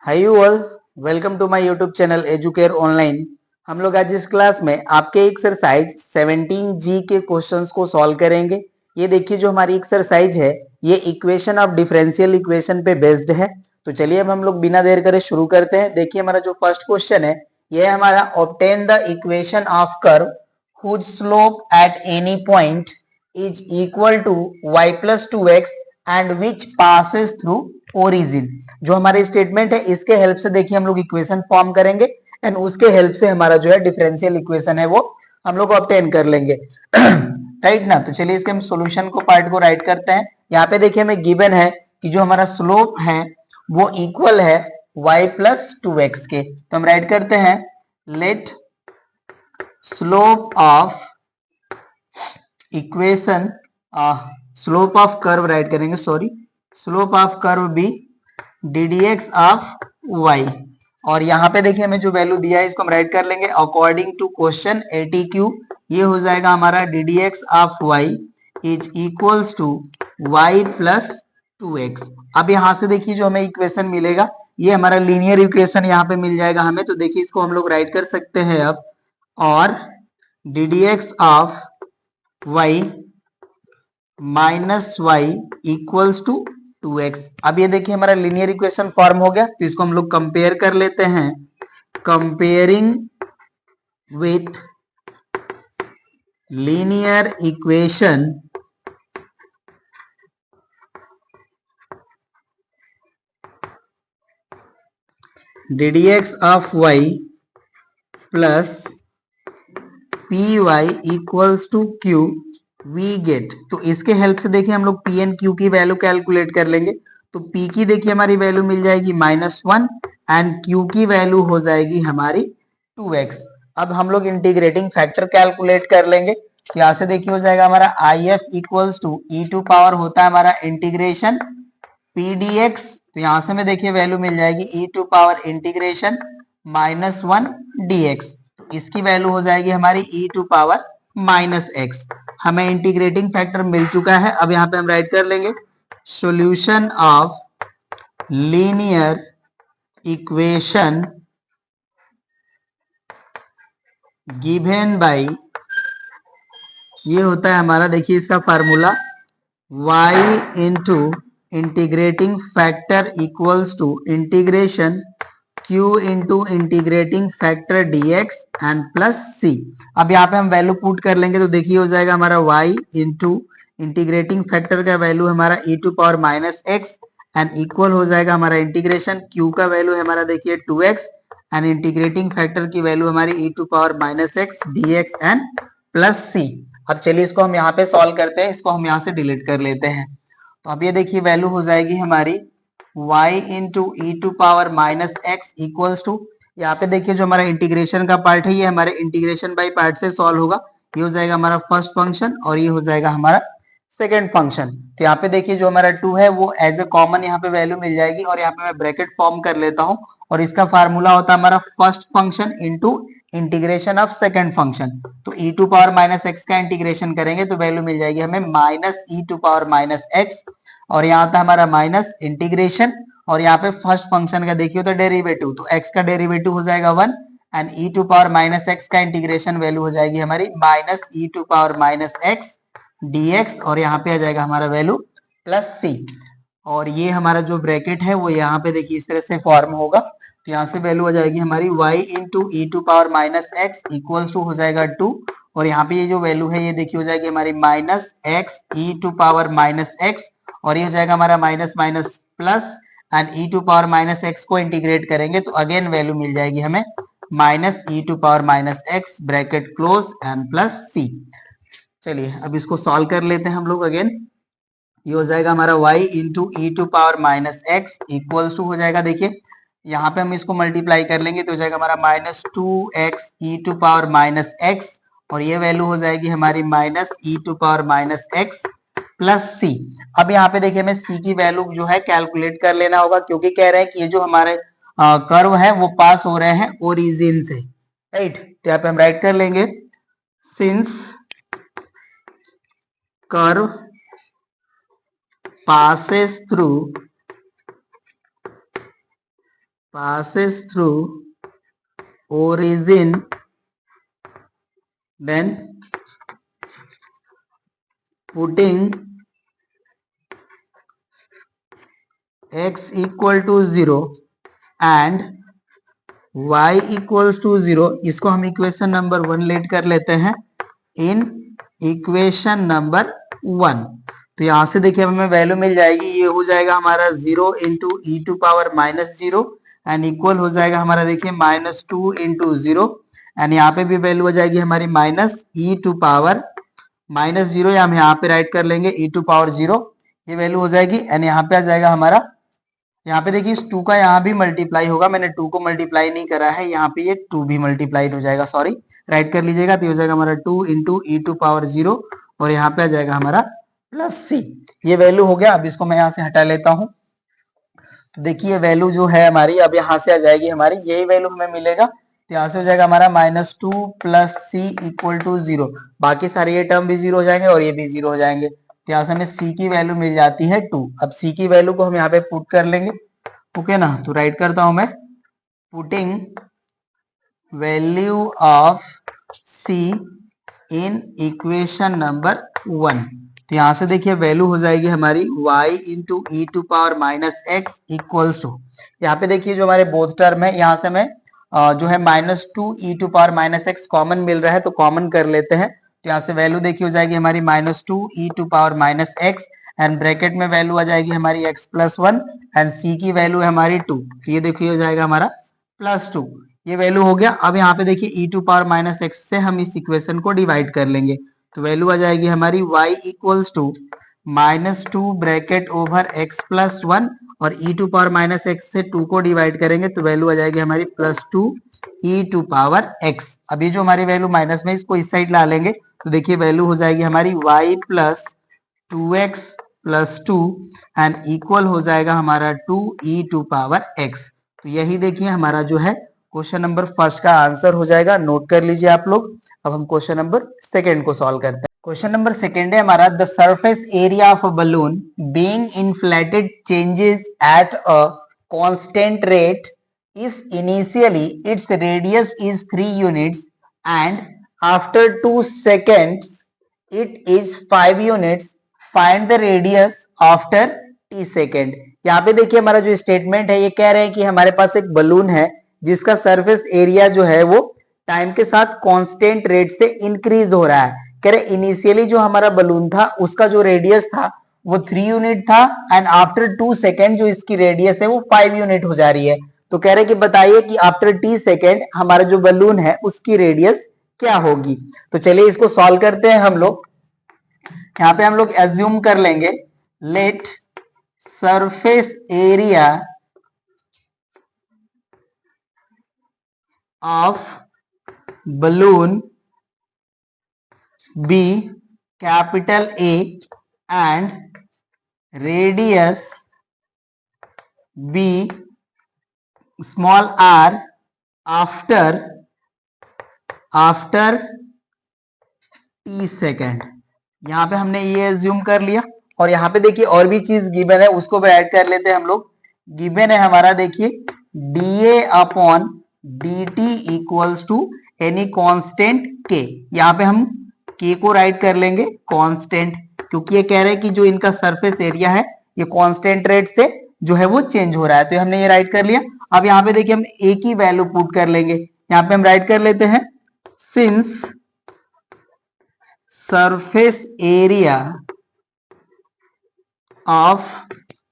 Hi you all, welcome to my YouTube channel Educare online. हम लोग आज इस क्लास में आपके एक्सरसाइज 17G के क्वेश्चंस को सॉल्व करेंगे। ये देखिए जो हमारी एक्सरसाइज है ये इक्वेशन ऑफ डिफरेंशियल इक्वेशन पे बेस्ड है। तो चलिए अब हम लोग बिना देर करे शुरू करते हैं। देखिए हमारा जो फर्स्ट क्वेश्चन है ये है हमारा obtain the equation of curve whose slope at any point is equal to y plus 2x and which passes through origin। जो हमारे स्टेटमेंट है इसके हेल्प से देखिए हम लोग इक्वेशन फॉर्म करेंगे एंड उसके हेल्प से हमारा जो है डिफरेंशियल इक्वेशन है वो हम लोग ऑब्टेन कर लेंगे। राइट ना। तो चलिए इसके हम सॉल्यूशन को पार्ट को राइट करते हैं। यहाँ पे देखिए हमें गिवन है कि जो हमारा स्लोप है वो इक्वल है y प्लस 2x के। तो हम राइट करते हैं let slope of equation slope of curve write करेंगे, sorry, slope of curve be D D x of Y. और यहाँ पे देखिए हमें जो वैल्यू दिया है इसको हम राइट कर लेंगे अकॉर्डिंग टू क्वेश्चन एटीक्यू। ये हो जाएगा हमारा d D x of y is equals to y plus 2x। अब यहाँ से देखिए जो हमें इक्वेशन मिलेगा ये हमारा लीनियर इक्वेशन यहाँ पे मिल जाएगा हमें। तो देखिए इसको हम लोग राइट कर सकते हैं अब, और d D x of y minus y equals to 2x। अब ये देखिए हमारा लीनियर इक्वेशन फॉर्म हो गया। तो इसको हम लोग कंपेयर कर लेते हैं। Comparing with linear equation d D x of y plus p y equals to q we get. तो इसके हेल्प से देखिए हम लोग पी एंड क्यू की वैल्यू कैलकुलेट कर लेंगे। तो पी की देखिए हमारी वैल्यू मिल जाएगी -1 एंड क्यू की वैल्यू हो जाएगी हमारी 2x। अब हम लोग इंटीग्रेटिंग फैक्टर कैलकुलेट कर लेंगे। तो यहाँ से देखिए हो जाएगा हमारा I F equals to e to power होता है हमारा इंटीग्रेशन पी डी एक्स। तो यहाँ से हमें देखिए वैल्यू मिल जाएगी E to power integration -1 D x. तो इसकी वैल्यू हो जाएगी हमारी ई टू पावर -x। हमें इंटीग्रेटिंग फैक्टर मिल चुका है। अब यहाँ पे हम राइट कर लेंगे solution of linear equation given by, ये होता है हमारा, देखिए इसका formula y into integrating factor equals to integration q into integrating factor dx and plus c। अब यहाँ पे हम वैल्यू पुट कर लेंगे तो देखिए हो जाएगा हमारा y इंटू इंटीग्रेटिंग फैक्टर का वैल्यू हमारा e to power -x and equal हो जाएगा हमारा इंटीग्रेशन q का वैल्यू है हमारा देखिए 2x एंड इंटीग्रेटिंग फैक्टर की वैल्यू हमारी e to power -x dx and plus c। अब चलिए इसको हम यहाँ पे सॉल्व करते हैं। इसको हम यहाँ से डिलीट कर लेते हैं। तो अब ये देखिए वैल्यू हो जाएगी हमारी y into e to power -x equals to, यहाँ पे देखिए जो हमारा इंटीग्रेशन का पार्ट है ये हमारे इंटीग्रेशन बाय पार्ट से सॉल्व होगा। ये हो जाएगा हमारा फर्स्ट फंक्शन और ये हो जाएगा हमारा सेकेंड फंक्शन। तो यहाँ पे देखिए जो हमारा 2 है वो एज ए कॉमन यहाँ पे वैल्यू मिल जाएगी और यहाँ पे मैं ब्रैकेट फॉर्म कर लेता हूँ। और इसका फार्मूला होता है हमारा first function into integration of second function. तो ई टू पावर -x का इंटीग्रेशन करेंगे तो वैल्यू मिल जाएगी हमें -e टू पावर -x, और यहाँ था हमारा माइनस इंटीग्रेशन, और यहाँ पे फर्स्ट फंक्शन का देखिए तो डेरिवेटिव, तो x का डेरिवेटिव हो जाएगा 1 and e to power -x का इंटीग्रेशन वैल्यू हो जाएगी हमारी -e to power -x dx, और यहाँ पे आ जाएगा हमारा वैल्यू +c। और ये हमारा जो ब्रैकेट है वो यहाँ पे देखिए इस तरह से फॉर्म होगा। तो यहाँ से वैल्यू आ जाएगी हमारी y into e to power -x equals to हो जाएगा 2, और यहाँ पे ये जो वैल्यू है ये देखिए हो जाएगी हमारी -x e to power -x, और ये हो जाएगा हमारा minus minus plus and e to power -x को इंटीग्रेट करेंगे तो अगेन वैल्यू मिल जाएगी हमें -e to power -x bracket close and plus c। चलिए अब इसको सॉल्व कर लेते हैं हम लोग अगेन। ये हो जाएगा हमारा y into e to power -x equals to हो जाएगा, देखिए यहाँ पे हम इसको मल्टीप्लाई कर लेंगे तो हो जाएगा हमारा -2x e to power -x, और ये वैल्यू हो जाएगी हमारी -e to power -x plus c। अब यहाँ पे देखिए हमें c की वैल्यू जो है कैलकुलेट कर लेना होगा, क्योंकि कह रहे हैं कि ये जो हमारे कर्व है वो पास हो रहे हैं ओरिजिन से, राइट। तो यहाँ पे हम राइट कर लेंगे since curve passes through passes through origin, then putting x equal to 0 and y equals to 0, इसको हम इक्वेशन नंबर 1 लेट कर लेते हैं इन इक्वेशन नंबर 1। तो यहां से देखिए हमें वैल्यू मिल जाएगी, ये हो जाएगा हमारा 0 into e to power -0 and equal हो जाएगा हमारा देखिए -2 इंटू 0 एंड यहाँ पे भी वैल्यू हो जाएगी हमारी माइनस ई टू पावर -0, या हम यहाँ पे राइट कर लेंगे ई टू पावर 0, ये वैल्यू हो जाएगी एंड यहाँ पे आ जाएगा हमारा, यहाँ पे देखिए इस 2 का यहाँ भी मल्टीप्लाई होगा, मैंने 2 को मल्टीप्लाई नहीं करा है, यहाँ पे ये 2 भी मल्टीप्लाइड हो जाएगा, सॉरी राइट कर लीजिएगा। तो ये हो जाएगा हमारा 2 इंटू ई टू पावर 0 और यहाँ पे आ जाएगा हमारा प्लस सी, ये वैल्यू हो गया। अब इसको मैं यहाँ से हटा लेता हूँ। तो देखिए वैल्यू जो है हमारी अब यहाँ से आ जाएगी हमारी, यही वैल्यू हमें मिलेगा। तो यहाँ से हो जाएगा हमारा -2 प्लस सी इक्वल टू 0, बाकी सारे ये टर्म भी 0 हो जाएंगे और ये भी 0 हो जाएंगे। तो यहाँ से हमें सी की वैल्यू मिल जाती है 2। अब सी की वैल्यू को हम यहाँ पे पुट कर लेंगे, ओके ना। तो राइट करता हूं मैं, putting value of c in equation number 1। तो यहां से देखिए वैल्यू हो जाएगी हमारी y into e to power -x equals to, यहाँ पे देखिए जो हमारे बोथ टर्म है, यहाँ से हमें जो है -2 E to power -x common मिल रहा है, तो कॉमन कर लेते हैं। तो यहाँ से वैल्यू देखिए हो जाएगी हमारी -2 E to power -x and bracket में वैल्यू आ जाएगी हमारी x प्लस 1 एंड c की वैल्यू है हमारी 2, तो ये देखिए हो जाएगा हमारा +2, ये वैल्यू हो गया। अब यहाँ पे देखिए e टू पावर -x से हम इस इक्वेशन को डिवाइड कर लेंगे, तो वैल्यू आ जाएगी हमारी y equals to -2 bracket over x plus 1 और e टू पावर -x से 2 को डिवाइड करेंगे तो वैल्यू आ जाएगी हमारी +2 e टू पावर x। अभी जो हमारी वैल्यू माइनस में, इसको इस साइड ला लेंगे तो देखिए वैल्यू हो जाएगी हमारी y plus 2x plus 2 and equal हो जाएगा हमारा 2 e टू पावर x। तो यही देखिए हमारा जो है क्वेश्चन नंबर फर्स्ट का आंसर हो जाएगा, नोट कर लीजिए आप लोग। अब हम क्वेश्चन नंबर सेकंड को सॉल्व करते हैं। क्वेश्चन नंबर सेकंड है हमारा, the surface area of a balloon being inflated changes at a constant rate if initially its radius is 3 units and after 2 seconds it is 5 units, find the radius after t second. यहाँ पे देखिए हमारा जो statement है ये कह रहे हैं कि हमारे पास एक बलून है जिसका सरफेस एरिया जो है वो टाइम के साथ कांस्टेंट रेट से इंक्रीज हो रहा है। कह रहे इनिशियली जो हमारा बलून था उसका जो रेडियस था वो 3 यूनिट था एंड आफ्टर 2 सेकेंड जो इसकी रेडियस है वो 5 यूनिट हो जा रही है। तो कह रहे कि बताइए कि आफ्टर t सेकेंड हमारा जो बलून है उसकी रेडियस क्या होगी। तो चलिए इसको सॉल्व करते हैं हम लोग। यहाँ पे हम लोग एज्यूम कर लेंगे, let surface area of balloon be capital A and radius be small r after t second. यहाँ पे हमने ये एज्यूम कर लिया और यहाँ पे देखिए और भी चीज गिवन है उसको भी ऐड कर लेते हैं हम लोग। गिवन है हमारा देखिए dA upon dt equals to any constant k। यहाँ पे हम k को राइट कर लेंगे कांस्टेंट, क्योंकि ये कह रहे हैं कि जो इनका सरफेस एरिया है ये कांस्टेंट रेट से जो है वो चेंज हो रहा है, तो हमने ये राइट कर लिया। अब यहाँ पे देखिए हम a की वैल्यू पुट कर लेंगे, यहाँ पे हम राइट कर लेते हैं since surface area of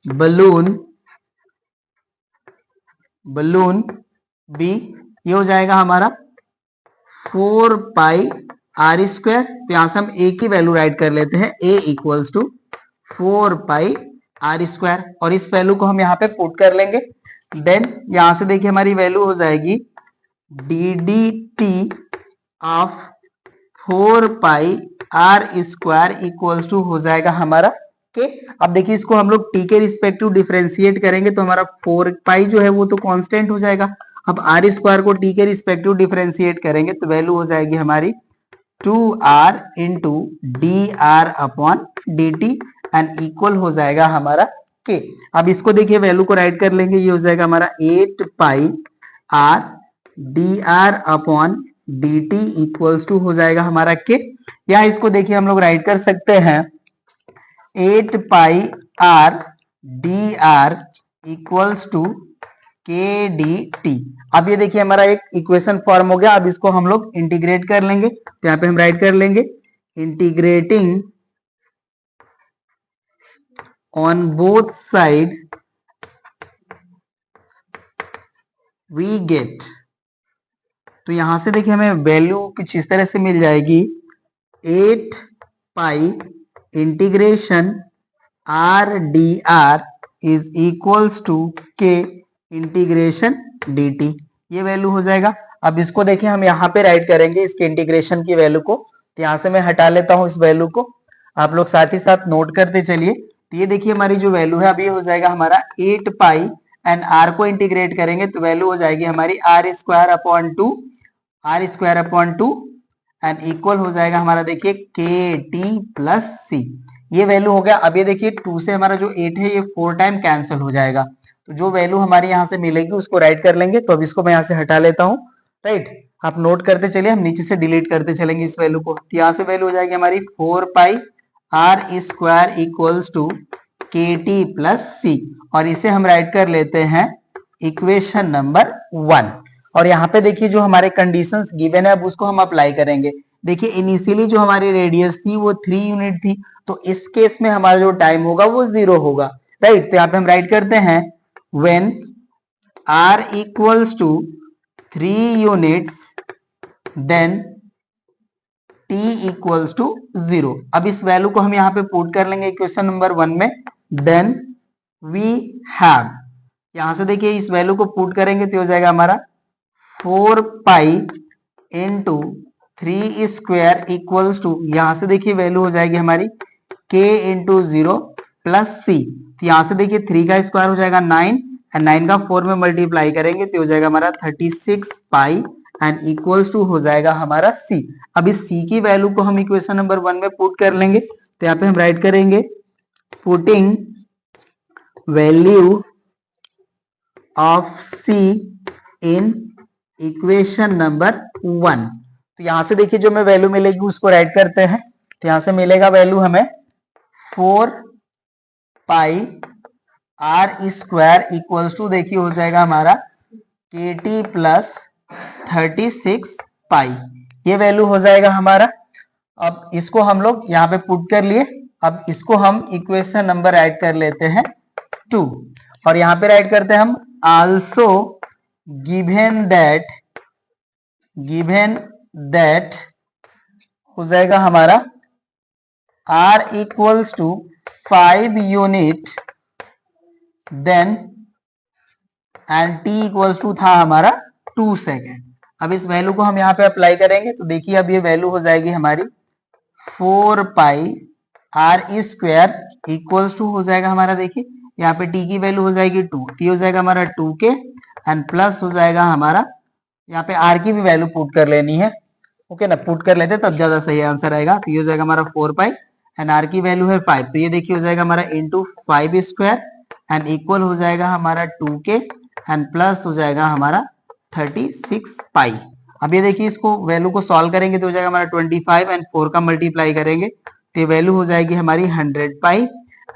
balloon B, ये हो जाएगा हमारा 4 पाई r स्क्वायर। तो यहां से हम a की वैल्यू राइट कर लेते हैं, a equals to 4 pi r square और इस वैल्यू को हम यहाँ पे पुट कर लेंगे। देन यहां से देखिए हमारी वैल्यू हो जाएगी dd of 4 pi r square equals to हो जाएगा हमारा के। अब देखिए इसको हम लोग t के रिस्पेक्टिव डिफरेंशिएट करेंगे तो हमारा 4 पाई जो है वो तो कांस्टेंट हो जाएगा। अब r स्क्वायर को t के रिस्पेक्टिव डिफरेंशिएट करेंगे तो वैल्यू हो जाएगी हमारी 2r into D R upon D T and equal हो जाएगा हमारा के। अब इसको देखिए वैल्यू को राइट कर लेंगे, ये हो जाएगा हमारा 8 pi R D R upon D T equals to हो जाएगा हमारा के, या इसको देखिए हम लोग राइट कर सकते हैं 8 pi R D R equals to K D T. अब ये देखिए हमारा एक इक्वेशन फॉर्म हो गया। अब इसको हम लोग इंटीग्रेट कर लेंगे, तो यहाँ पे हम राइट कर लेंगे integrating on both side we get. तो यहां से देखिए हमें वैल्यू कुछ इस तरह से मिल जाएगी 8 pi integration r D r is equals to k integration d t, ये वैल्यू हो जाएगा। अब इसको देखिए हम यहाँ पे राइट करेंगे इसके इंटीग्रेशन की वैल्यू को, तो यहाँ से मैं हटा लेता हूँ इस वैल्यू को, आप लोग साथ ही साथ नोट करते चलिए। तो ये देखिए हमारी जो वैल्यू है अभी हो जाएगा हमारा 8 पाई एंड आर को इंटीग्रेट करेंगे तो वैल्यू हो जाएगी हमारी r square upon two and equal हो जाएगा हमारा देखिए के टी प्लस सी, ये वैल्यू हो गया। अब ये देखिए 2 से हमारा जो 8 है ये 4 टाइम कैंसिल हो जाएगा, तो जो वैल्यू हमारी यहाँ से मिलेगी उसको राइट कर लेंगे। तो अब इसको मैं यहाँ से हटा लेता हूँ, राइट, आप नोट करते चलिए, हम नीचे से डिलीट करते चलेंगे इस वैल्यू को। यहाँ से वैल्यू हो जाएगी हमारी 4 पाई आर स्क्वायर इक्वल्स टू के टी प्लस सी, और इसे हम राइट कर लेते हैं इक्वेशन नंबर 1। और यहाँ पे देखिए जो हमारे कंडीशंस गिवन है अब उसको हम अप्लाई करेंगे। देखिए इनिशियली जो हमारी रेडियस थी वो 3 यूनिट थी, तो इस केस में हमारा जो टाइम होगा वो 0 होगा, राइट। तो यहाँ पे हम राइट करते हैं when r equals to 3 units then t equals to 0। अब इस वैल्यू को हम यहाँ पे पुट कर लेंगे इक्वेशन नंबर 1 में, देन वी हैव, यहां से देखिए इस वैल्यू को पुट करेंगे तो हो जाएगा हमारा 4 pi into 3 square equals to, यहां से देखिए वैल्यू हो जाएगी हमारी k इंटू 0 प्लस सी। तो यहां से देखिए 3 का स्क्वायर हो जाएगा 9 एंड 9 का 4 में मल्टीप्लाई करेंगे तो हो जाएगा हमारा 36 पाई एंड इक्वल्स टू हो जाएगा हमारा c। अब इस c की वैल्यू को हम इक्वेशन नंबर 1 में पुट कर लेंगे, तो यहाँ पे हम राइट करेंगे putting value of c in equation number 1। तो यहां से देखिए जो हमें वैल्यू मिलेगी उसको राइट करते हैं, तो यहां से मिलेगा वैल्यू हमें 4 पाई आर स्क्वायर इक्वल्स टू देखिए हो जाएगा हमारा के टी प्लस 36 पाई, ये वैल्यू हो जाएगा हमारा। अब इसको हम लोग यहाँ पे पुट कर लिए, अब इसको हम इक्वेशन नंबर राइट कर लेते हैं 2, और यहाँ पे राइट करते हैं हम आल्सो गिवन दैट हो जाएगा हमारा r equals to 5 unit then and t equals to था हमारा 2 सेकेंड। अब इस वैल्यू को हम यहाँ पे अप्लाई करेंगे तो देखिए अब ये वैल्यू हो जाएगी हमारी 4 पाई आर स्क्वायर इक्वल्स टू हो जाएगा हमारा देखिए यहाँ पे t की वैल्यू हो जाएगी 2, t हो जाएगा हमारा 2 के एंड प्लस हो जाएगा हमारा, यहाँ पे r की भी वैल्यू पुट कर लेनी है, ओके ना, पुट कर लेते तब ज्यादा सही आंसर आएगा। तो ये हो जाएगा हमारा 4 पाई एंड r की वैल्यू है 5, तो ये देखिए हो जाएगा हमारा इंटू 5 स्क्वायर एंड इक्वल हो जाएगा हमारा 2 के एंड प्लस हो जाएगा हमारा 36 पाई। अब ये देखिए इसको वैल्यू को सॉल्व करेंगे तो हो जाएगा हमारा 25 एंड 4 का मल्टीप्लाई करेंगे तो ये वैल्यू हो जाएगी हमारी 100 पाई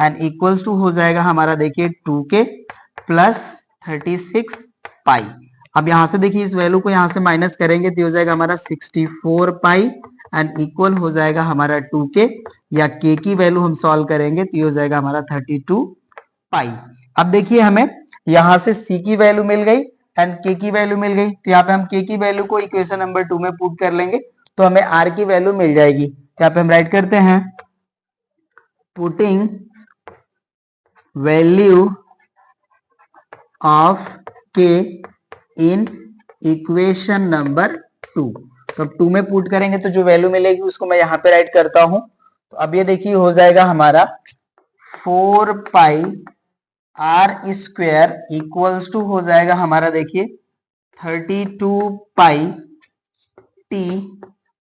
एंड इक्वल्स टू हो जाएगा हमारा देखिए 2 के प्लस 36 पाई। अब यहाँ से देखिए इस वैल्यू को यहाँ से माइनस करेंगे तो हो जाएगा हमारा 64 पाई एंड इक्वल हो जाएगा हमारा 2 के, या k की वैल्यू हम सॉल्व करेंगे तो ये हो जाएगा हमारा 32 पाई। अब देखिए हमें यहाँ से c की वैल्यू मिल गई एंड k की वैल्यू मिल गई, तो यहाँ पे हम k की वैल्यू को इक्वेशन नंबर 2 में पुट कर लेंगे तो हमें r की वैल्यू मिल जाएगी। तो यहाँ पे हम राइट करते हैं putting value of k in equation number 2, तो 2 में पुट करेंगे तो जो वैल्यू मिलेगी उसको मैं यहाँ पे राइट करता हूं। तो अब ये देखिए हो जाएगा हमारा 4 पाई आर स्क्वायर इक्वल्स टू हो जाएगा हमारा देखिए 32 पाई टी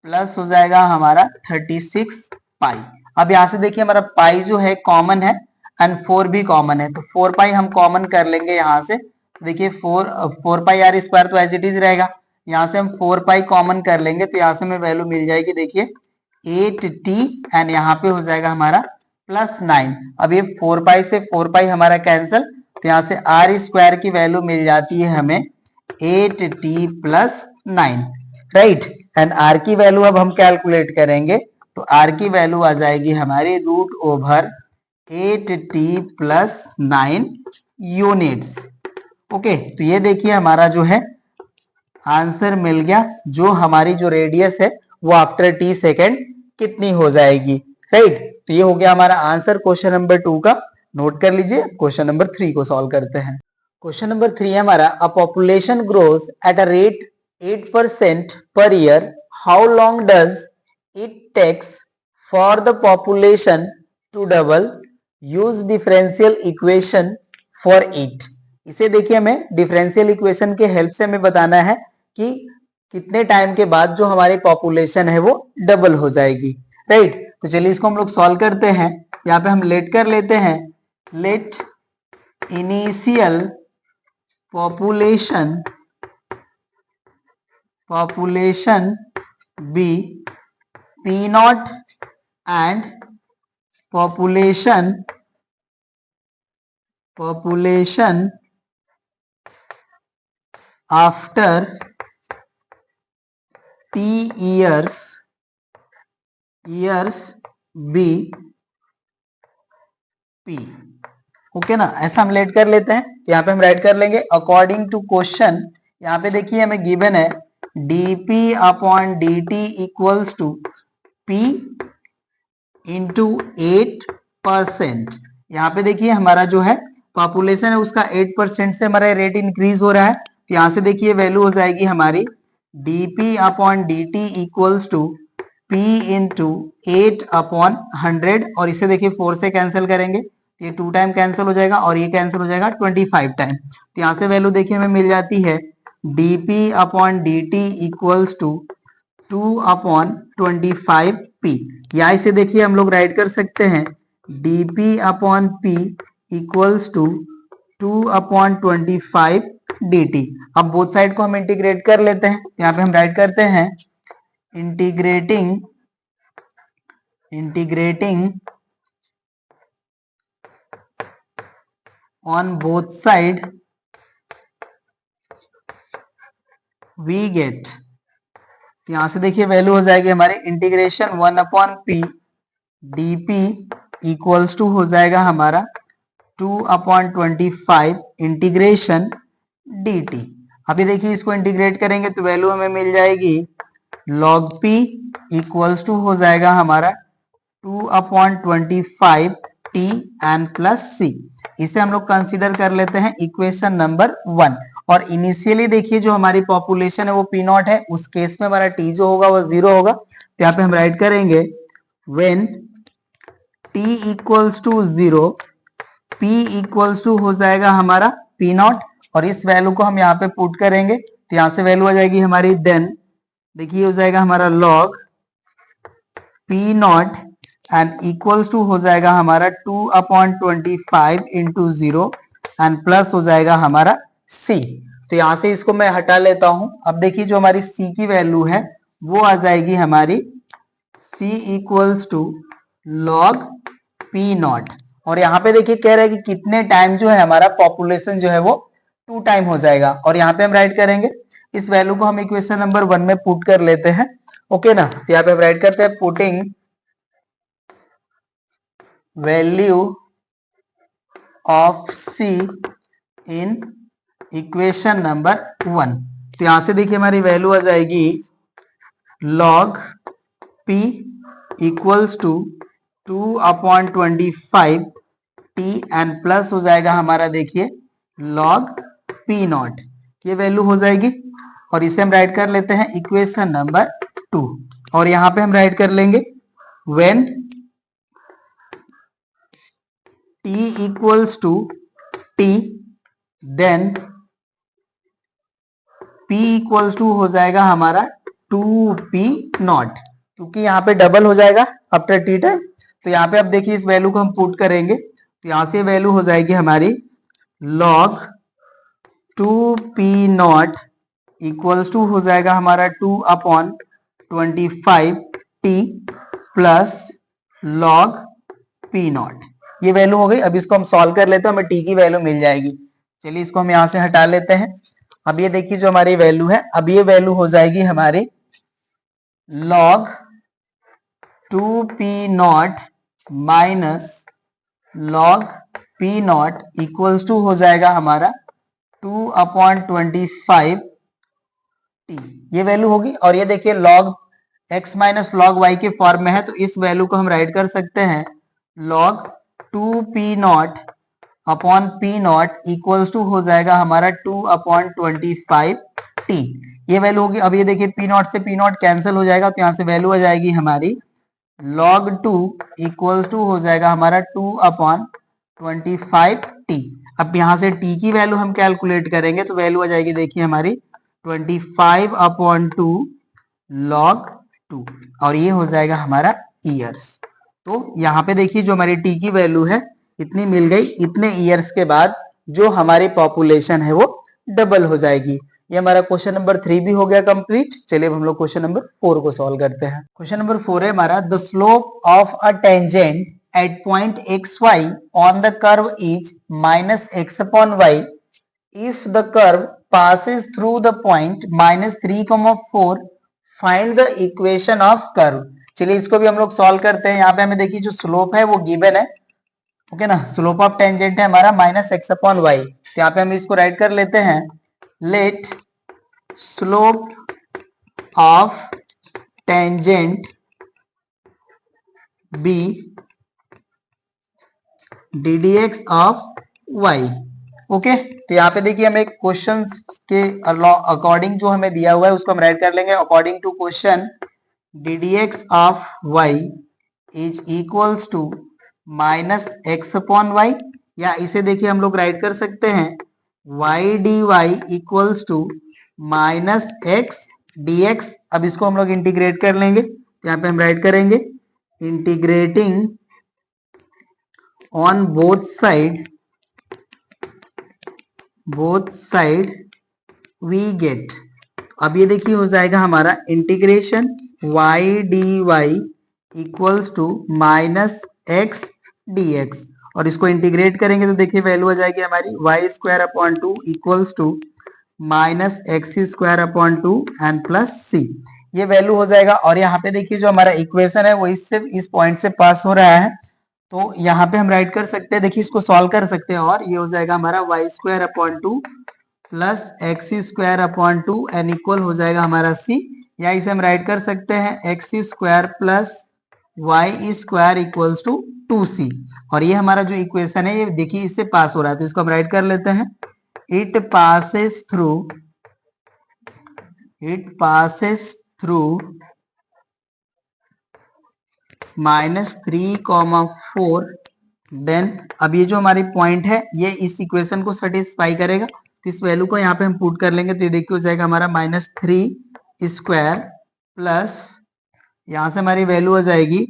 प्लस हो जाएगा हमारा 36 पाई। अब यहाँ से देखिए हमारा पाई जो है कॉमन है एंड 4 भी कॉमन है, तो 4 पाई हम कॉमन कर लेंगे यहाँ से। देखिए 4 पाई आर स्क्वायर तो एज इट इज रहेगा, यहाँ से हम 4 पाई कॉमन कर लेंगे तो यहाँ से हमें वैल्यू मिल जाएगी, देखिए 8t एंड यहाँ पे हो जाएगा हमारा +9। अब ये 4 पाई से 4 पाई हमारा कैंसिल, तो यहाँ से आर स्क्वायर की वैल्यू मिल जाती है हमें 8t + 9, राइट। एंड आर की वैल्यू अब हम कैलकुलेट करेंगे, तो आर की वैल्यू आ जाएगी हमारी √8t + 9 यूनिट्स। ओके, तो ये देखिए हमारा जो है आंसर मिल गया, जो हमारी जो रेडियस है वो आफ्टर t सेकेंड कितनी हो जाएगी, राइट। तो ये हो गया हमारा आंसर क्वेश्चन नंबर 2 का। नोट कर लीजिए, क्वेश्चन नंबर 3 को सॉल्व करते हैं। क्वेश्चन नंबर 3 है हमारा, a population grows at a rate 8% per year, how long does it takes for the population to double, use differential equation for it. इसे देखिए हमें डिफरेंशियल इक्वेशन के हेल्प से हमें बताना है कि कितने टाइम के बाद जो हमारी पॉपुलेशन है वो डबल हो जाएगी, राइट। तो चलिए इसको हम लोग सॉल्व करते हैं। यहाँ पे हम लेट कर लेते हैं, let initial population be P0 and population after t years be P। Okay ना, ऐसा हम लेट कर लेते हैं। तो यहाँ पे हम राइट कर लेंगे अकॉर्डिंग टू क्वेश्चन। यहाँ पे देखिए हमें गिवन है dp/dt equals to P into 8%। यहाँ पे देखिए हमारा जो है पॉपुलेशन है उसका 8% से हमारा रेट इंक्रीज हो रहा है। तो यहाँ से देखिए वैल्यू हो जाएगी हमारी dp/dt equals to P into 8/100, और इसे देखिए 4 से कैंसिल करेंगे, ये 2 टाइम कैंसिल हो जाएगा और ये कैंसिल हो जाएगा 25 टाइम। तो यहाँ से वैल्यू देखिए हमें मिल जाती है dp/dt इक्वल्स टू 2/25p, या इसे देखिए हम लोग राइट कर सकते हैं dp/p इक्वल्स टू 2/25dt। अब बोथ साइड को हम इंटीग्रेट कर लेते हैं। यहाँ पे हम राइट करते हैं integrating on both side we get, यहां से देखिए वैल्यू हो जाएगी हमारे integration 1/p dp equals to हो जाएगा हमारा 2/25 इंटीग्रेशन dt। अभी देखिए इसको इंटीग्रेट करेंगे तो वैल्यू हमें मिल जाएगी log p इक्वल्स टू हो जाएगा हमारा 2/25 t n प्लस c। इसे हम लोग कंसीडर कर लेते हैं इक्वेशन नंबर 1। और इनिशियली देखिए जो हमारी पॉपुलेशन है वो P0 है, उस केस में हमारा t जो होगा वो 0 होगा। तो यहाँ पे हम राइट करेंगे when t equals to 0 p equals to हो जाएगा हमारा P0, और इस वैल्यू को हम यहाँ पे पुट करेंगे तो यहाँ से वैल्यू आ जाएगी हमारी, देन देखिए हो जाएगा हमारा log P0 and equals to हो जाएगा हमारा 2/25 इंटू 0 एंड प्लस हो जाएगा हमारा c। तो यहां से इसको मैं हटा लेता हूं। अब देखिए जो हमारी c की वैल्यू है वो आ जाएगी हमारी c equals to log P0, और यहाँ पे देखिए कह रहा है कि कितने टाइम जो है हमारा पॉपुलेशन जो है वो 2 टाइम हो जाएगा, और यहाँ पे हम राइट करेंगे इस वैल्यू को हम इक्वेशन नंबर 1 में पुट कर लेते हैं। ओके ना, तो यहाँ पे हम राइट करते हैं putting value of c in equation number 1। तो यहां से देखिए हमारी वैल्यू आ जाएगी log p equals to 2/25 t and plus हो जाएगा हमारा देखिए log P0, ये वैल्यू हो जाएगी, और इसे हम राइट कर लेते हैं इक्वेशन नंबर 2। और यहां पे हम राइट कर लेंगे when t equals to t, then p equals to हो जाएगा हमारा 2p0, क्योंकि यहाँ पे डबल हो जाएगा आफ्टर t टाइम। तो यहाँ पे अब देखिए इस वैल्यू को हम पुट करेंगे तो यहां से वैल्यू हो जाएगी हमारी log 2p0 इक्वल्स टू हो जाएगा हमारा 2/25t प्लस log p0। ये वैल्यू हो गई। अब इसको हम सॉल्व कर लेते हैं, हमें t की वैल्यू मिल जाएगी। चलिए इसको हम यहां से हटा लेते हैं। अब ये देखिए जो हमारी वैल्यू है, अब ये वैल्यू हो जाएगी हमारी log 2p0 minus log p0 equals to हो जाएगा हमारा 2/25t। ये वैल्यू होगी। और ये देखिए log x minus log y के फॉर्म में है, तो इस वैल्यू को हम राइट कर सकते हैं log 2p0 upon p0 equals to हो जाएगा हमारा 2/25t। ये वैल्यू होगी। अब ये देखिए p0 से p0 कैंसिल हो जाएगा, तो यहां से वैल्यू आ जाएगी हमारी log 2 इक्वल्स टू हो जाएगा हमारा 2/25t। अब यहां से t की वैल्यू हम कैलकुलेट करेंगे, तो वैल्यू आ जाएगी देखिए हमारी 25/2 log 2, और ये हो जाएगा हमारा ईयर्स। तो यहाँ पे देखिए जो हमारी टी की वैल्यू है इतनी मिल गई। इतने ईयर्स के बाद जो हमारी पॉपुलेशन है वो डबल हो जाएगी। ये हमारा क्वेश्चन नंबर 3 भी हो गया कंप्लीट। चलिए अब हम लोग क्वेश्चन नंबर 4 को सॉल्व करते हैं। क्वेश्चन नंबर 4 है हमारा, the slope of a tangent at point xy on the curve is -x/y if the curve passes through the point -3,4 find the equation of curve। चलिए इसको भी हम लोग सॉल्व करते हैं। यहाँ पे हमें देखिए जो स्लोप है वो गिवन है, ओके ना। स्लोप ऑफ टेंजेंट है हमारा -x/y। तो यहाँ पे हम इसको राइट कर लेते हैं, let slope of tangent be ddx of y। Okay, तो यहाँ पे देखिए हमें क्वेश्चन के अकॉर्डिंग जो हमें दिया हुआ है उसको हम राइट कर लेंगे। According to question ddx of y is equals to -x/y, या इसे देखिए हम लोग राइट कर सकते हैं y dy equals to -x dx। अब इसको हम लोग इंटीग्रेट कर लेंगे, तो यहाँ पे हम राइट करेंगे integrating on both side we get. अब ये देखिए हो जाएगा हमारा integration y dy equals to -x dx, और इसको इंटीग्रेट करेंगे तो देखिए वैल्यू आ जाएगी हमारी y² equals to -x² and plus c। ये वैल्यू हो जाएगा। और यहाँ पे देखिए जो हमारा इक्वेशन है वो इससे इस पॉइंट से पास हो रहा है, तो यहाँ पे हम राइट कर सकते हैं, देखिए इसको सॉल्व कर सकते हैं, और ये हो जाएगा हमारा y² plus x² N equal हो जाएगा हमारा c, या इसे हम राइट कर सकते हैं x² plus y² equals to 2c। और ये हमारा जो इक्वेशन है ये देखिए इससे पास हो रहा है, तो इसको हम राइट कर लेते हैं, इट पासेस थ्रू -3,4। देन अब ये जो हमारी पॉइंट है ये इस इक्वेशन को सेटिस्फाई करेगा, तो इस वैल्यू को यहाँ पे हम पुट कर लेंगे, तो ये देखिए हो जाएगा हमारा -3² प्लस यहाँ से हमारी वैल्यू हो जाएगी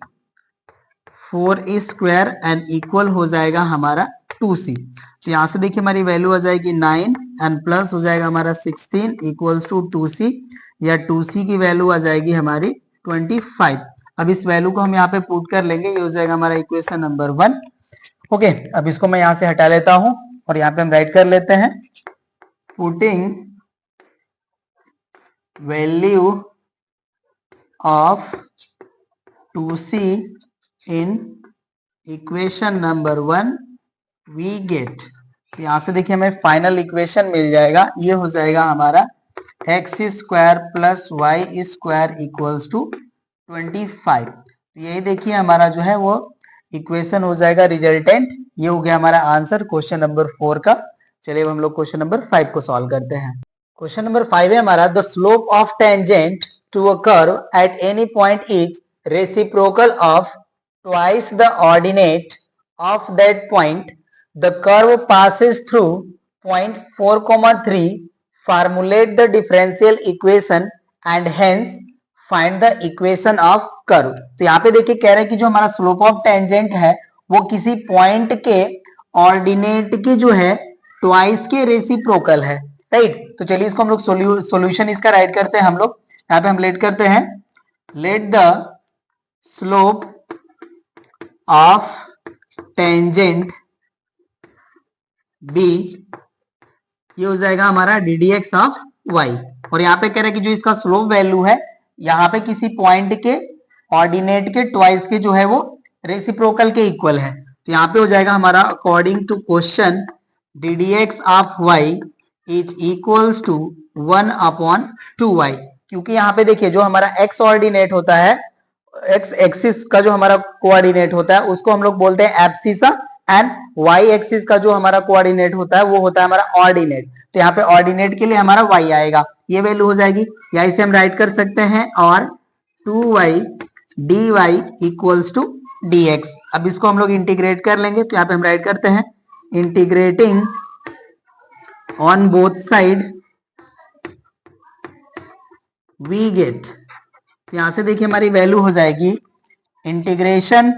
4² एंड इक्वल हो जाएगा हमारा 2c। तो यहाँ से देखिए हमारी वैल्यू आ जाएगी 9 एंड प्लस हो जाएगा हमारा 16 इक्वल्स टू 2c, या 2c की वैल्यू आ जाएगी हमारी 25। अब इस वैल्यू को हम यहाँ पे पुट कर लेंगे, ये हो जाएगा हमारा इक्वेशन नंबर 1। ओके, अब इसको मैं यहाँ से हटा लेता हूं और यहाँ पे हम राइट कर लेते हैं, putting value of 2c in equation number 1 we get. यहाँ से देखिए हमें फाइनल इक्वेशन मिल जाएगा, ये हो जाएगा हमारा x² plus y² equals to 25। यही देखिए हमारा जो है वो इक्वेशन हो जाएगा रिजल्टेंट। ये हो गया हमारा आंसर क्वेश्चन नंबर 4 का। चलिए अब हम लोग क्वेश्चन नंबर 5 को सॉल्व करते हैं। क्वेश्चन नंबर 5 है हमारा, the slope of tangent to a curve at any point is reciprocal of twice the ordinate of that point. The curve passes through point 4,3। Formulate the differential equation and hence find the equation of curve. तो यहाँ पे देखिए कह रहे हैं कि जो हमारा स्लोप ऑफ टेंजेंट है वो किसी पॉइंट के ऑर्डिनेट की जो है ट्वाइस के रेसिप्रोकल है, राइट। तो चलिए इसको हम लोग सॉल्यूशन इसका राइट करते हैं। हम लोग यहाँ पे हम लेट करते हैं, let the slope of tangent be, ये हो जाएगा हमारा d D x of Y. और यहाँ पे कह रहे हैं कि जो इसका स्लोप वैल्यू है यहाँ पे किसी पॉइंट के ऑर्डिनेट के ट्वाइस के जो है वो रेसिप्रोकल के इक्वल है। तो यहाँ पे हो जाएगा हमारा according to question d D x of y is equals to 1/2y, क्योंकि यहाँ पे देखिए जो हमारा एक्स ऑर्डिनेट होता है, एक्स एक्सिस का जो हमारा कोऑर्डिनेट होता है उसको हम लोग बोलते हैं एब्सिसा, एंड वाई एक्सिस का जो हमारा कोऑर्डिनेट होता है वो होता है हमारा ऑर्डिनेट। तो यहाँ पे ऑर्डिनेट के लिए हमारा वाई आएगा, ये वैल्यू हो जाएगी, या इसे हम राइट कर सकते हैं और 2y dy equals to dx। अब इसको हम लोग इंटीग्रेट कर लेंगे, तो यहाँ पे हम राइट करते हैं integrating on both side we get, तो यहां से देखिए हमारी वैल्यू हो जाएगी इंटीग्रेशन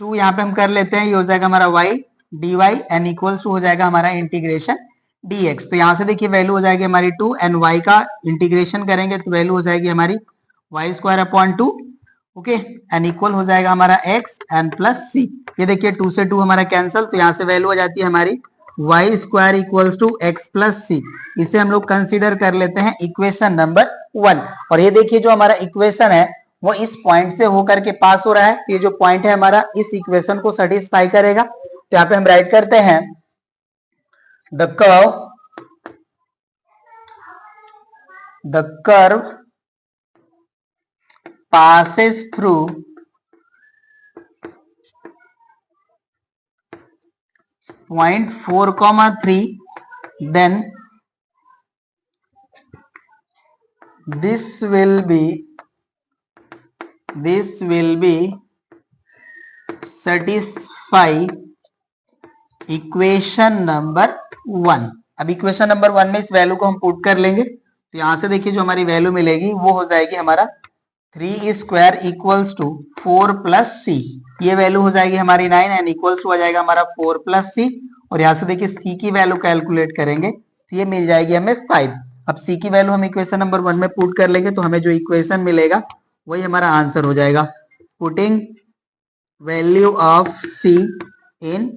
2, यहाँ पे हम कर लेते हैं, ये हो जाएगा हमारा y dy and equals to हो जाएगा हमारा इंटीग्रेशन dx। तो यहाँ से देखिए वैल्यू हो जाएगी हमारी 2 एंड y का इंटीग्रेशन करेंगे तो वैल्यू हो जाएगी हमारी y²/2, ओके, एन इक्वल हो जाएगा हमारा x एन प्लस c। ये देखिए 2 से 2 हमारा कैंसल, तो यहाँ से वैल्यू हो जाती है हमारी y² equals to x plus c। इसे हम लोग कंसीडर कर लेते हैं इक्वेशन नंबर 1। और ये देखिए जो हमारा इक्वेशन है वो इस पॉइंट से होकर के पास हो रहा है, ये जो पॉइंट है हमारा इस इक्वेशन को सेटिस्फाई करेगा। तो यहाँ पे हम राइट करते हैं the curve passes through point 4,3, then this will be satisfy equation number 1। अब इक्वेशन नंबर 1 में इस वैल्यू को हम पुट कर लेंगे, तो यहां से देखिए जो हमारी वैल्यू मिलेगी वो हो जाएगी हमारा 3² इक्वल्स टू 4 प्लस सी, ये वैल्यू हो जाएगी हमारी 9 एंड इक्वल्स हो जाएगा हमारा 4 प्लस सी। और यहाँ से देखिए सी की वैल्यू कैलकुलेट करेंगे तो ये मिल जाएगी हमें 5। अब सी की वैल्यू हम इक्वेशन नंबर 1 में पुट कर लेंगे तो हमें जो इक्वेशन मिलेगा वही हमारा आंसर हो जाएगा। Putting value of c in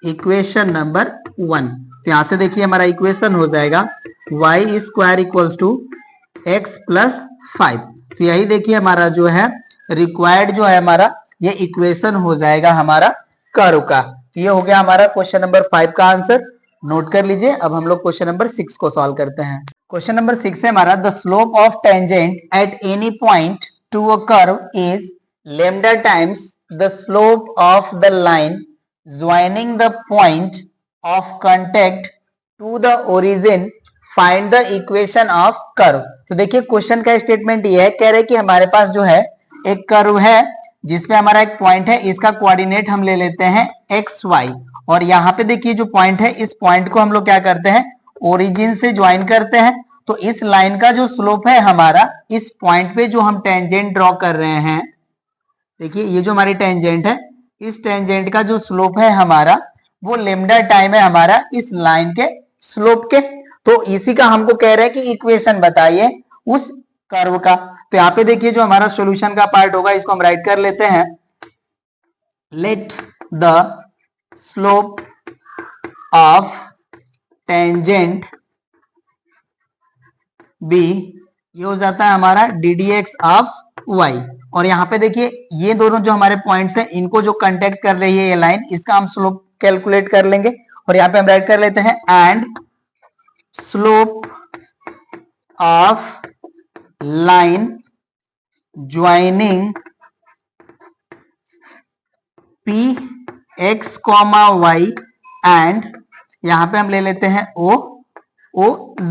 equation number 1, तो यहाँ से देखिए हमारा इक्वेशन हो जाएगा y² equals to x plus 5। तो यही देखिए हमारा जो है रिक्वायर्ड जो है हमारा ये इक्वेशन हो जाएगा हमारा कर्व का। तो ये हो गया हमारा क्वेश्चन नंबर 5 का आंसर, नोट कर लीजिए। अब हम लोग क्वेश्चन नंबर 6 को सॉल्व करते हैं। क्वेश्चन नंबर 6 है हमारा the slope of tangent at any point to a curve is lambda times the slope of the line joining the point of contact to the origin, find the equation of curve. तो देखिए question का statement ये है, कह रहे कि हमारे पास जो है एक कर्व है जिसपे हमारा एक पॉइंट है, इसका कोऑर्डिनेट हम ले लेते हैं एक्स वाई, और यहाँ पे देखिए जो पॉइंट है इस पॉइंट को हम लोग क्या करते हैं ओरिजिन से ज्वाइन करते हैं। तो इस लाइन का जो स्लोप है हमारा इस पॉइंट पे जो हम टेंजेंट ड्रॉ कर रहे हैं, देखिए ये जो हमारी टेंजेंट है इस टेंजेंट का जो स्लोप है हमारा वो लैम्डा टाइम है हमारा इस लाइन के स्लोप के। तो इसी का हमको कह रहे हैं कि इक्वेशन बताइए उस कर्व का। तो यहाँ पे देखिए जो हमारा सॉल्यूशन का पार्ट होगा इसको हम राइट कर लेते हैं, let the slope of tangent be, ये हो जाता है हमारा d D x of Y. और यहाँ पे देखिए ये दोनों जो हमारे पॉइंट्स हैं इनको जो कांटेक्ट कर रही है ये लाइन, इसका हम स्लोप कैलकुलेट कर लेंगे। और यहाँ पे हम राइट कर लेते हैं and slope of line joining p x comma y and यहाँ पे हम ले लेते हैं ओ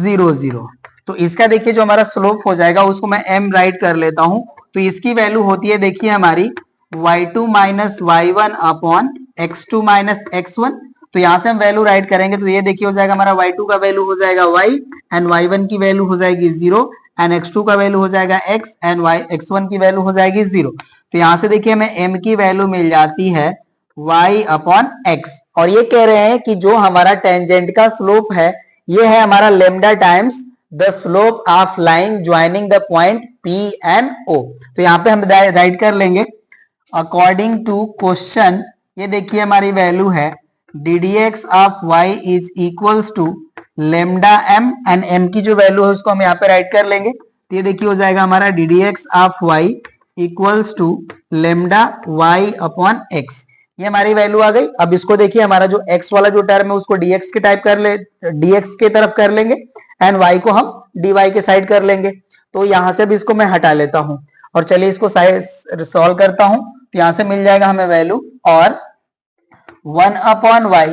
0 0। तो इसका देखिए जो हमारा स्लोप हो जाएगा उसको मैं m राइट कर लेता हूं। तो इसकी वैल्यू होती है देखिए हमारी y2 minus y1 upon x2 minus x1। तो यहां से हम वैल्यू राइट करेंगे तो ये देखिए हो जाएगा हमारा y2 का वैल्यू हो जाएगा y एंड y1 की वैल्यू हो जाएगी 0 एंड x2 का वैल्यू हो जाएगा x एंड x1 की वैल्यू हो जाएगी 0। तो यहां से देखिए हमें m की वैल्यू मिल जाती है y अपॉन x, और ये कह रहे हैं कि जो हमारा टेंजेंट का स्लोप है ये है हमारा lambda times the slope of line joining the point P and O। तो यहाँ पे हम राइट कर लेंगे अकॉर्डिंग टू क्वेश्चन, ये देखिए हमारी वैल्यू है ddx of y is equals to lambda m, एंड m की जो वैल्यू है उसको हम यहाँ पे राइट कर लेंगे। तो ये देखिए हो जाएगा हमारा ddx of y equals to lambda y upon x, ये हमारी वैल्यू आ गई। अब इसको देखिए हमारा जो x वाला जो टर्म है उसको dx के टाइप कर ले, dx के तरफ कर लेंगे एंड y को हम dy के साइड कर लेंगे। तो यहां से भी इसको मैं हटा लेता हूं और चलिए इसको सॉल्व करता हूं। तो यहां से मिल जाएगा हमें वैल्यू, और 1 upon y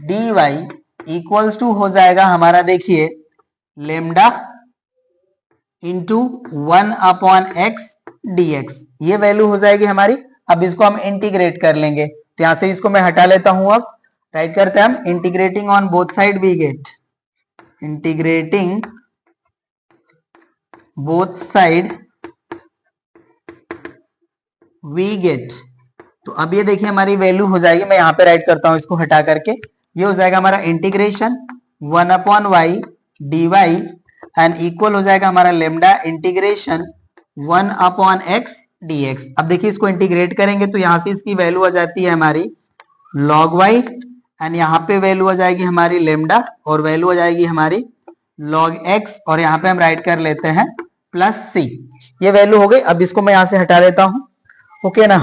dy equals to हो जाएगा हमारा देखिए lambda into 1 upon x dx, ये वैल्यू हो जाएगी हमारी। अब इसको हम इंटीग्रेट कर लेंगे, तो यहां से इसको मैं हटा लेता हूं। अब राइट करते हैं हम integrating on both side we get, integrating both side we get. तो अब ये देखिए हमारी वैल्यू हो जाएगी, मैं यहाँ पे राइट करता हूं इसको हटा करके, ये हो जाएगा हमारा integration 1 upon y dy and equal हो जाएगा हमारा lambda integration 1 upon x dx। अब देखिए इसको इंटीग्रेट करेंगे तो यहां से इसकी वैल्यू आ जाती है हमारी log y, एंड यहाँ पे वैल्यू आ जाएगी हमारी लेमडा और वैल्यू आ जाएगी हमारी log x, और यहाँ पे हम राइट कर लेते हैं प्लस c, ये वैल्यू हो गई। अब इसको मैं यहाँ से हटा देता हूं, ओके ना।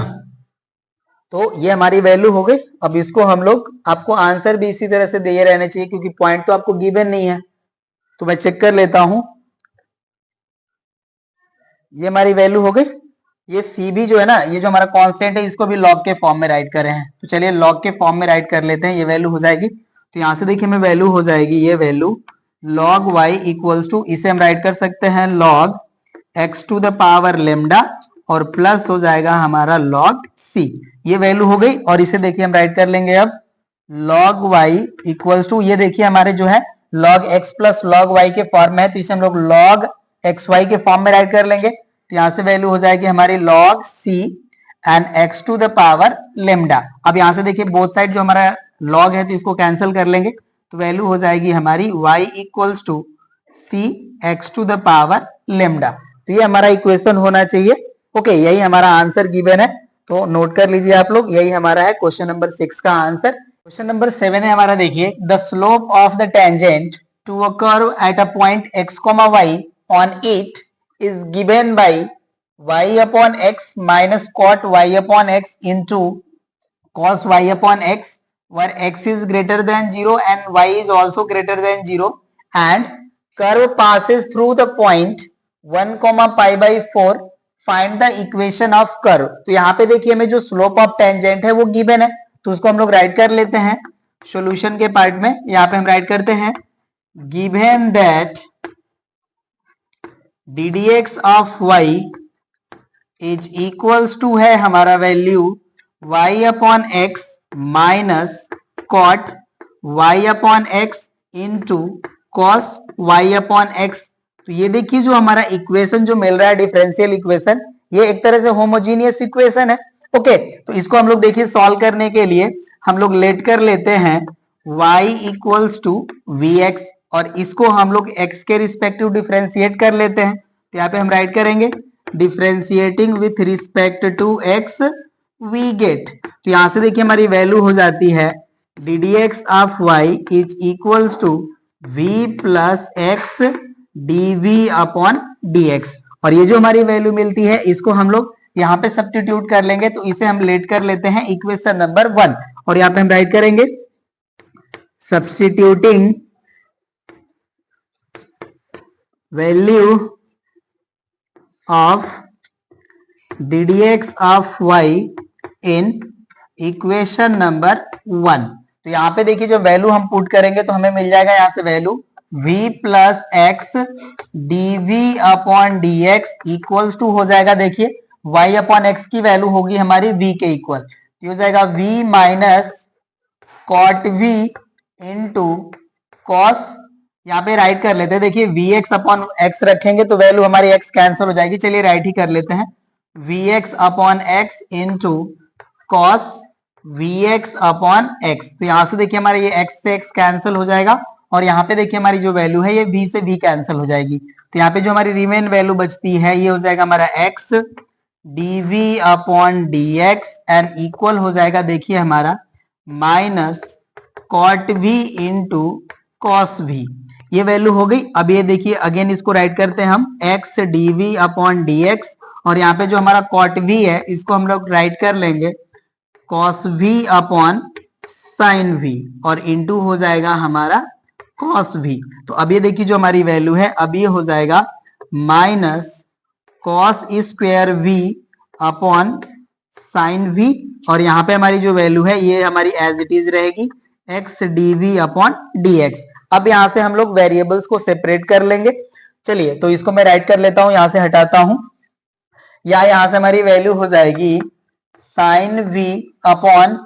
तो ये हमारी वैल्यू हो गई। अब इसको हम लोग, आपको आंसर भी इसी तरह से दिए रहने चाहिए क्योंकि पॉइंट तो आपको गिवन नहीं है। तो मैं चेक कर लेता हूं, ये हमारी वैल्यू हो गई। ये सी भी जो है ना, ये जो हमारा कांस्टेंट है इसको भी लॉग के फॉर्म में राइट करे हैं, तो चलिए लॉग के फॉर्म में राइट कर लेते हैं, ये वैल्यू हो जाएगी। तो यहां से देखिए हमें वैल्यू हो जाएगी ये value log y equals to, इसे हम राइट कर सकते हैं log x to the power lambda और प्लस हो जाएगा हमारा log c, ये वैल्यू हो गई। और इसे देखिए हम राइट कर लेंगे अब log y इक्वल्स टू, ये देखिए हमारे जो है log x plus log y के फॉर्म में है, तो इसे हम लोग log xy के फॉर्म में राइट कर लेंगे। तो यहां से वैल्यू हो जाएगी हमारी log c and x to the power lambda. अब यहां से देखिए बोथ साइड जो हमारा log है तो इसको कैंसिल कर लेंगे, तो वैल्यू हो जाएगी हमारी y equals to c x to the power lambda. तो ये हमारा इक्वेशन होना चाहिए, ओके, यही हमारा आंसर गिवन है। तो नोट कर लीजिए आप लोग, यही हमारा है क्वेश्चन नंबर 6 का आंसर। क्वेश्चन नंबर 7 है हमारा, देखिए the slope of the tangent to a curve at a point x, y on it is given by y upon x minus cot y upon x into cos y upon x, where x is greater than 0 and y is also greater than 0, and curve passes through the point 1 comma pi by 4, find the equation of curve। तो यहाँ पे देखिए हमें जो slope of tangent है वो given है, तो उसको हम लोग राइट कर लेते हैं सॉल्यूशन के पार्ट में। यहाँ पे हम राइट करते हैं given that ddx of y is equals to है हमारा value y upon x minus cot y upon x into cos y upon x। तो ये देखिए जो हमारा इक्वेशन जो मिल रहा है डिफरेंशियल इक्वेशन, ये एक तरह से होमोजीनियस इक्वेशन है, ओके। तो इसको हम लोग देखिए सॉल्व करने के लिए हम लोग लेट कर लेते हैं y इक्वल्स टू vx, और इसको हम लोग x के रिस्पेक्टिव डिफरेंशिएट कर लेते हैं। तो यहाँ पे हम राइट करेंगे differentiating with respect to x we get. तो यहां से देखिए हमारी वैल्यू हो जाती है ddx of y is equals to v plus x dv upon dx, और ये जो हमारी वैल्यू मिलती है इसको हम लोग यहाँ पे सब्स्टिट्यूट कर लेंगे। तो इसे हम लेट कर लेते हैं इक्वेशन नंबर 1, और यहाँ पे हम राइट करेंगे substituting value of ddx of y in equation number 1। तो यहाँ पे देखिए जो वैल्यू हम पुट करेंगे तो हमें मिल जाएगा यहाँ से value v plus x dv upon dx equals to हो जाएगा, देखिए y अपॉन x की वैल्यू होगी हमारी v के इक्वल, तो हो जाएगा v minus cot v into cos, यहाँ पे राइट कर लेते हैं, देखिए vx अपॉन x रखेंगे तो वैल्यू हमारी x कैंसिल हो जाएगी, चलिए राइट ही कर लेते हैं vx upon x into cos vx upon x। तो यहाँ से देखिए हमारा ये x से x कैंसिल हो जाएगा और यहाँ पे देखिए हमारी जो वैल्यू है ये v से v कैंसिल हो जाएगी। तो यहाँ पे जो हमारी रिमेन वैल्यू बचती है ये हो जाएगा हमारा x dv upon dx and equal हो जाएगा देखिए हमारा minus cot v into cos v। ये वैल्यू हो गई। अब ये देखिए अगेन इसको राइट करते हैं हम x dv अपॉन dx और यहाँ पे जो हमारा कॉट v है इसको हम लोग राइट कर लेंगे cos v upon sine v और इंटू हो जाएगा हमारा कॉस v। तो अब ये देखिए जो हमारी वैल्यू है अब ये हो जाएगा minus cos square v upon sine v और यहाँ पे हमारी जो वैल्यू है ये हमारी एज इट इज रहेगी x dv अपॉन dx। अब यहाँ से हम लोग वेरिएबल्स को सेपरेट कर लेंगे। चलिए तो इसको मैं राइट कर लेता हूं, यहां से हटाता हूं या यहां से हमारी वैल्यू हो जाएगी sine v upon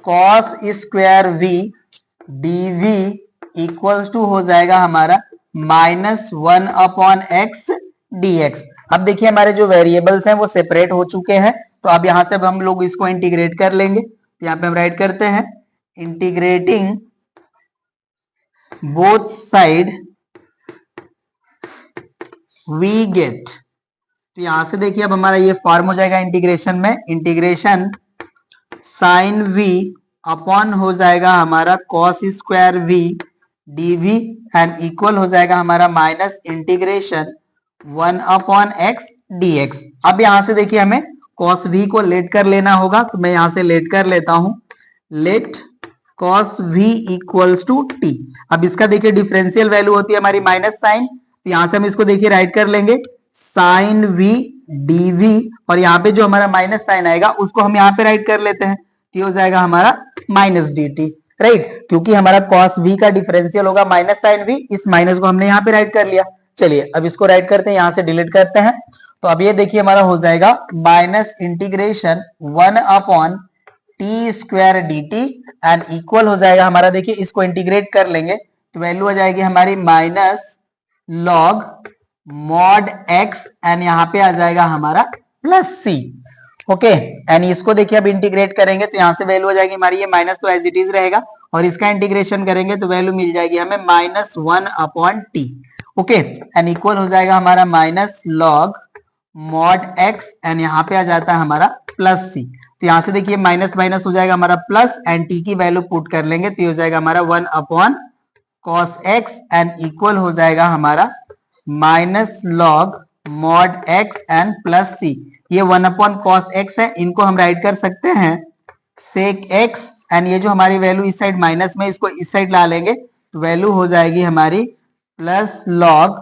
cos square v dv equals to हो जाएगा हमारा माइनस 1 अपॉन x dx। अब देखिए हमारे जो वेरिएबल्स हैं वो सेपरेट हो चुके हैं तो अब यहां से हम लोग इसको इंटीग्रेट कर लेंगे। तो यहाँ पे हम राइट करते हैं integrating both side we get. तो यहां से देखिए अब हमारा ये फॉर्म हो जाएगा इंटीग्रेशन में इंटीग्रेशन साइन v अपॉन हो जाएगा हमारा cos square v dv and equal हो जाएगा हमारा minus integration 1 upon x dx। अब यहां से देखिए हमें cos v को लेट कर लेना होगा तो मैं यहां से लेट कर लेता हूं let cos v equals to t। अब इसका देखिए डिफरेंशियल वैल्यू होती है हमारी माइनस साइन तो यहां से हम इसको देखिए राइट कर लेंगे साइन v dv और यहाँ पे जो हमारा माइनस साइन आएगा उसको हम यहाँ पे राइट कर लेते हैं ये हो जाएगा हमारा माइनस dt राइट, क्योंकि हमारा cos v का डिफरेंशियल होगा माइनस साइन v, इस माइनस को हमने यहाँ पे राइट कर लिया। चलिए अब इसको राइट करते हैं, यहाँ से डिलीट करते हैं तो अब ये देखिए हमारा हो जाएगा minus integration 1 upon T square D T and equal हो जाएगा हमारा देखिए इसको इंटीग्रेट कर लेंगे तो वैल्यू आ जाएगी हमारी minus log mod X and यहाँ पे आ जाएगा हमारा प्लस सी। ओके एंड इसको देखिए अब इंटीग्रेट करेंगे तो यहाँ से वैल्यू आ जाएगी हमारी ये माइनस तो एज इट इज रहेगा और इसका इंटीग्रेशन करेंगे तो वैल्यू मिल जाएगी हमें minus 1 upon T. Okay and equal हो जाएगा हमारा minus log mod X and यहाँ पे आ जाता है हमारा प्लस सी। तो यहाँ से देखिए माइनस माइनस हो जाएगा हमारा प्लस एंड टी की वैल्यू पुट कर लेंगे तो ये हो जाएगा हमारा 1 upon cos X and equal हो जाएगा हमारा minus log mod X and plus C. ये 1 अपॉन कॉस एक्स है, इनको हम राइट कर सकते हैं सेक एक्स एंड ये जो हमारी वैल्यू इस साइड माइनस में इसको इस साइड ला लेंगे तो वैल्यू हो जाएगी हमारी plus log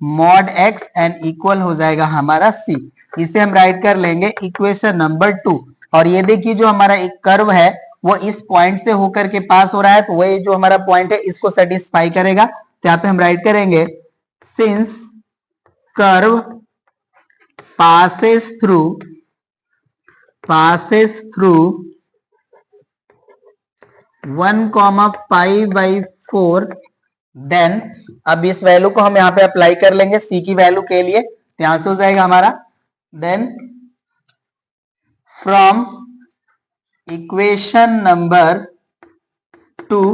mod X and equal हो जाएगा हमारा सी। इसे हम राइट कर लेंगे इक्वेशन नंबर 2 और ये देखिए जो हमारा एक कर्व है वो इस पॉइंट से होकर के पास हो रहा है तो वही जो हमारा पॉइंट है इसको सेटिस्फाई करेगा। तो यहाँ पे हम राइट करेंगे since curve passes through 1 pi by 4 then अब इस वैल्यू को हम यहाँ पे अप्लाई कर लेंगे सी की वैल्यू के लिए तो यहां से हो जाएगा हमारा देन फ्रॉम इक्वेशन नंबर 2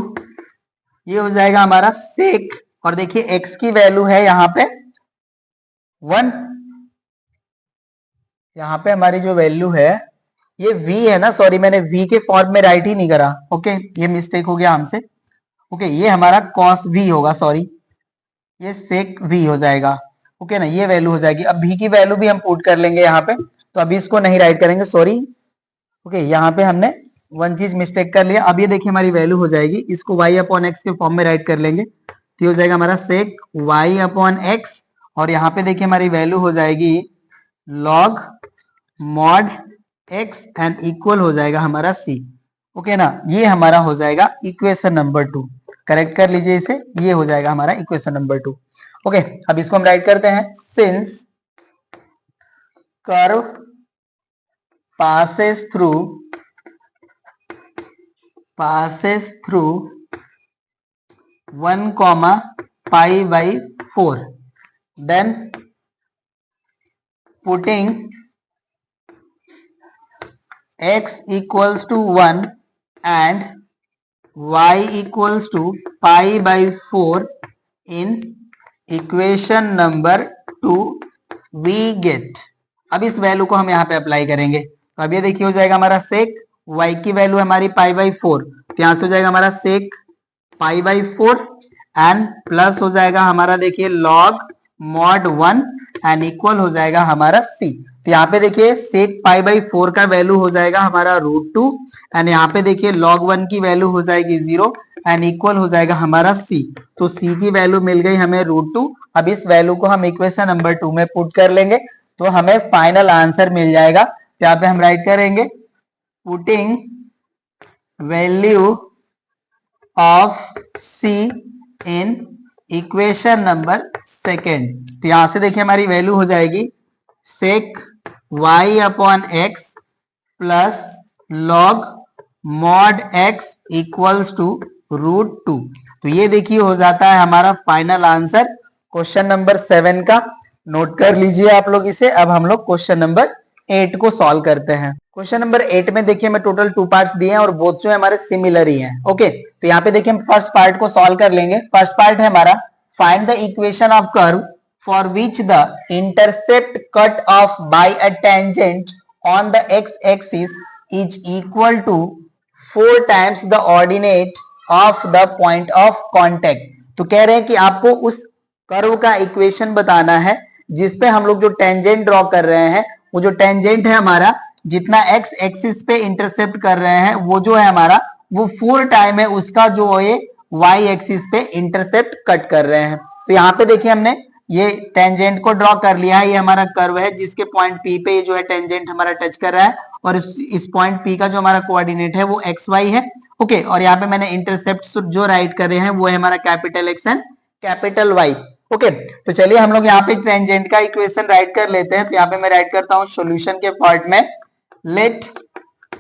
ये हो जाएगा हमारा सेक और देखिए एक्स की वैल्यू है यहाँ पे 1, यहाँ पे हमारी जो वैल्यू है ये v है ना, सॉरी मैंने v के फॉर्म में राइट ही नहीं करा। ओके ये मिस्टेक हो गया हमसे। ओके ये हमारा cos v होगा, सॉरी ये sec v हो जाएगा। ओके ना ये वैल्यू हो जाएगी। अब v की वैल्यू भी हम पुट कर लेंगे यहाँ पे तो अभी इसको नहीं राइट करेंगे, सॉरी। ओके यहाँ पे हमने वन चीज मिस्टेक कर लिया। अब ये देखिए हमारी वैल्यू हो जाएगी, इसको y अपॉन एक्स के फॉर्म में राइट कर लेंगे तो ये हो जाएगा हमारा sec y अपॉन एक्स और यहाँ पे देखिए हमारी वैल्यू हो जाएगी log mod x and equal हो जाएगा हमारा c। ओके ना ये हमारा हो जाएगा इक्वेशन नंबर 2। करेक्ट कर लीजिए इसे, ये हो जाएगा हमारा इक्वेशन नंबर 2। ओके अब इसको हम राइट करते हैं since curve passes through 1 pi by 4 then putting x equals to 1 and y equals to pi by 4 in equation number 2 we get. अब इस वैल्यू को हम यहाँ पे अप्लाई करेंगे, तो अब ये देखिए हो जाएगा हमारा सेक y की वैल्यू हमारी पाई बाई 4, तो यहाँ से हो जाएगा हमारा सेक पाई बाई 4 एंड प्लस हो जाएगा हमारा देखिए लॉग मॉड 1 एंड इक्वल हो जाएगा हमारा c। तो यहाँ पे देखिए सेक पाई बाई 4 का वैल्यू हो जाएगा हमारा √2 एंड यहाँ पे देखिए log 1 की वैल्यू हो जाएगी 0 एंड इक्वल हो जाएगा हमारा c। तो c की वैल्यू मिल गई हमें √2। अब इस वैल्यू को हम इक्वेशन नंबर 2 में पुट कर लेंगे तो हमें फाइनल आंसर मिल जाएगा। तो यहाँ पे हम राइट करेंगे putting value of c in equation number second. तो यहां से देखिए हमारी वैल्यू हो जाएगी sec y upon x plus log mod x equals to √2। तो ये देखिए हो जाता है हमारा फाइनल आंसर क्वेश्चन नंबर 7 का। नोट कर लीजिए आप लोग इसे। अब हम लोग क्वेश्चन नंबर 8 को सॉल्व करते हैं। क्वेश्चन नंबर 8 में देखिए मैं टोटल 2 पार्ट्स दिए हैं और बोथ जो है हमारे सिमिलर ही हैं। ओके, तो यहाँ पे देखिए हम फर्स्ट पार्ट को सॉल्व कर लेंगे। फर्स्ट पार्ट है हमारा find the equation of curve for which the intercept cut off by a tangent on the x axis is equal to 4 times the ordinate of the point of contact. तो कह रहे हैं कि आपको उस curve का इक्वेशन बताना है जिसपे हम लोग जो टेंजेंट ड्रॉ कर रहे हैं, वो जो टेंजेंट है हमारा जितना एक्स एक्सिस पे इंटरसेप्ट कर रहे हैं वो जो है हमारा वो 4 टाइम है उसका जो ये वाई एक्सिस पे इंटरसेप्ट कट कर रहे हैं। तो यहाँ पे देखिए हमने ये टेंजेंट को ड्रॉ कर लिया है। ये हमारा कर्व है जिसके पॉइंट पी पे ये जो है टेंजेंट हमारा टच कर रहा है और इस पॉइंट पी का जो हमारा कोऑर्डिनेट है वो एक्स वाई है। ओके, और यहाँ पे मैंने इंटरसेप्ट जो राइट कर रहे हैं वो है हमारा capital X and capital Y. Okay, तो चलिए हम लोग यहाँ पे टेंजेंट का इक्वेशन राइट कर लेते हैं। तो यहाँ पे मैं राइट करता हूँ सॉल्यूशन के पार्ट में, let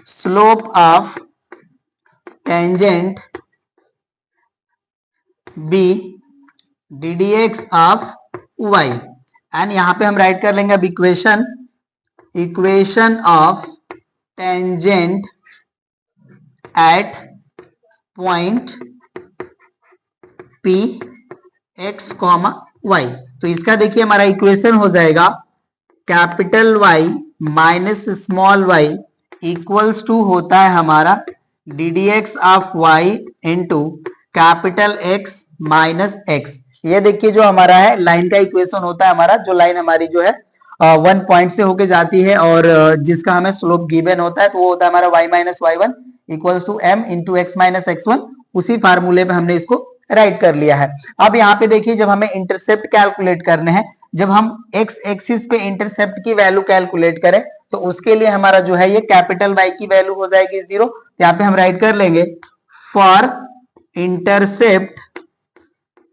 slope of tangent be ddx of y and यहाँ पे हम राइट कर लेंगे अब equation of tangent at point p x, y। तो इसका देखिए हमारा इक्वेशन हो जाएगा capital Y minus small y equals to होता है हमारा ddx of y into capital X minus x। ये देखिए जो हमारा है लाइन का इक्वेशन होता है हमारा, जो लाइन हमारी जो है 1 पॉइंट से होके जाती है और जिसका हमें स्लोप गिवन होता है तो वो होता है हमारा y minus y1 equals to m into x minus x1। उसी फार्मूले पे हमने इसको राइट कर लिया है। अब यहाँ पे देखिए जब हमें इंटरसेप्ट कैलकुलेट करने हैं, जब हम x एक्सिस पे इंटरसेप्ट की वैल्यू कैलकुलेट करें तो उसके लिए हमारा जो है ये कैपिटल Y की वैल्यू हो जाएगी 0। यहाँ पे हम राइट कर लेंगे for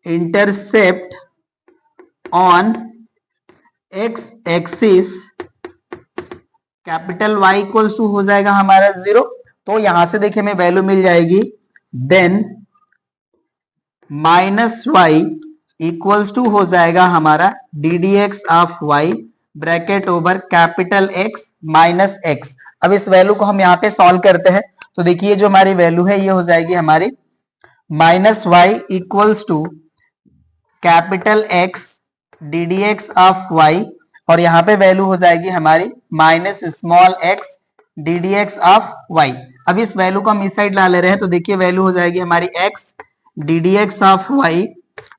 intercept on x axis capital Y equals to हो जाएगा हमारा 0। तो यहां से देखिए हमें वैल्यू मिल जाएगी then minus y equals to हो जाएगा हमारा ddx of y bracket over capital X minus x। अब इस वैल्यू को हम यहाँ पे सॉल्व करते हैं तो देखिए जो हमारी वैल्यू है ये हो जाएगी हमारी minus y equals to capital X ddx of y और यहाँ पे वैल्यू हो जाएगी हमारी minus small x ddx of y। अब इस वैल्यू को हम इस साइड ला ले रहे हैं तो देखिए वैल्यू हो जाएगी हमारी x ddx of y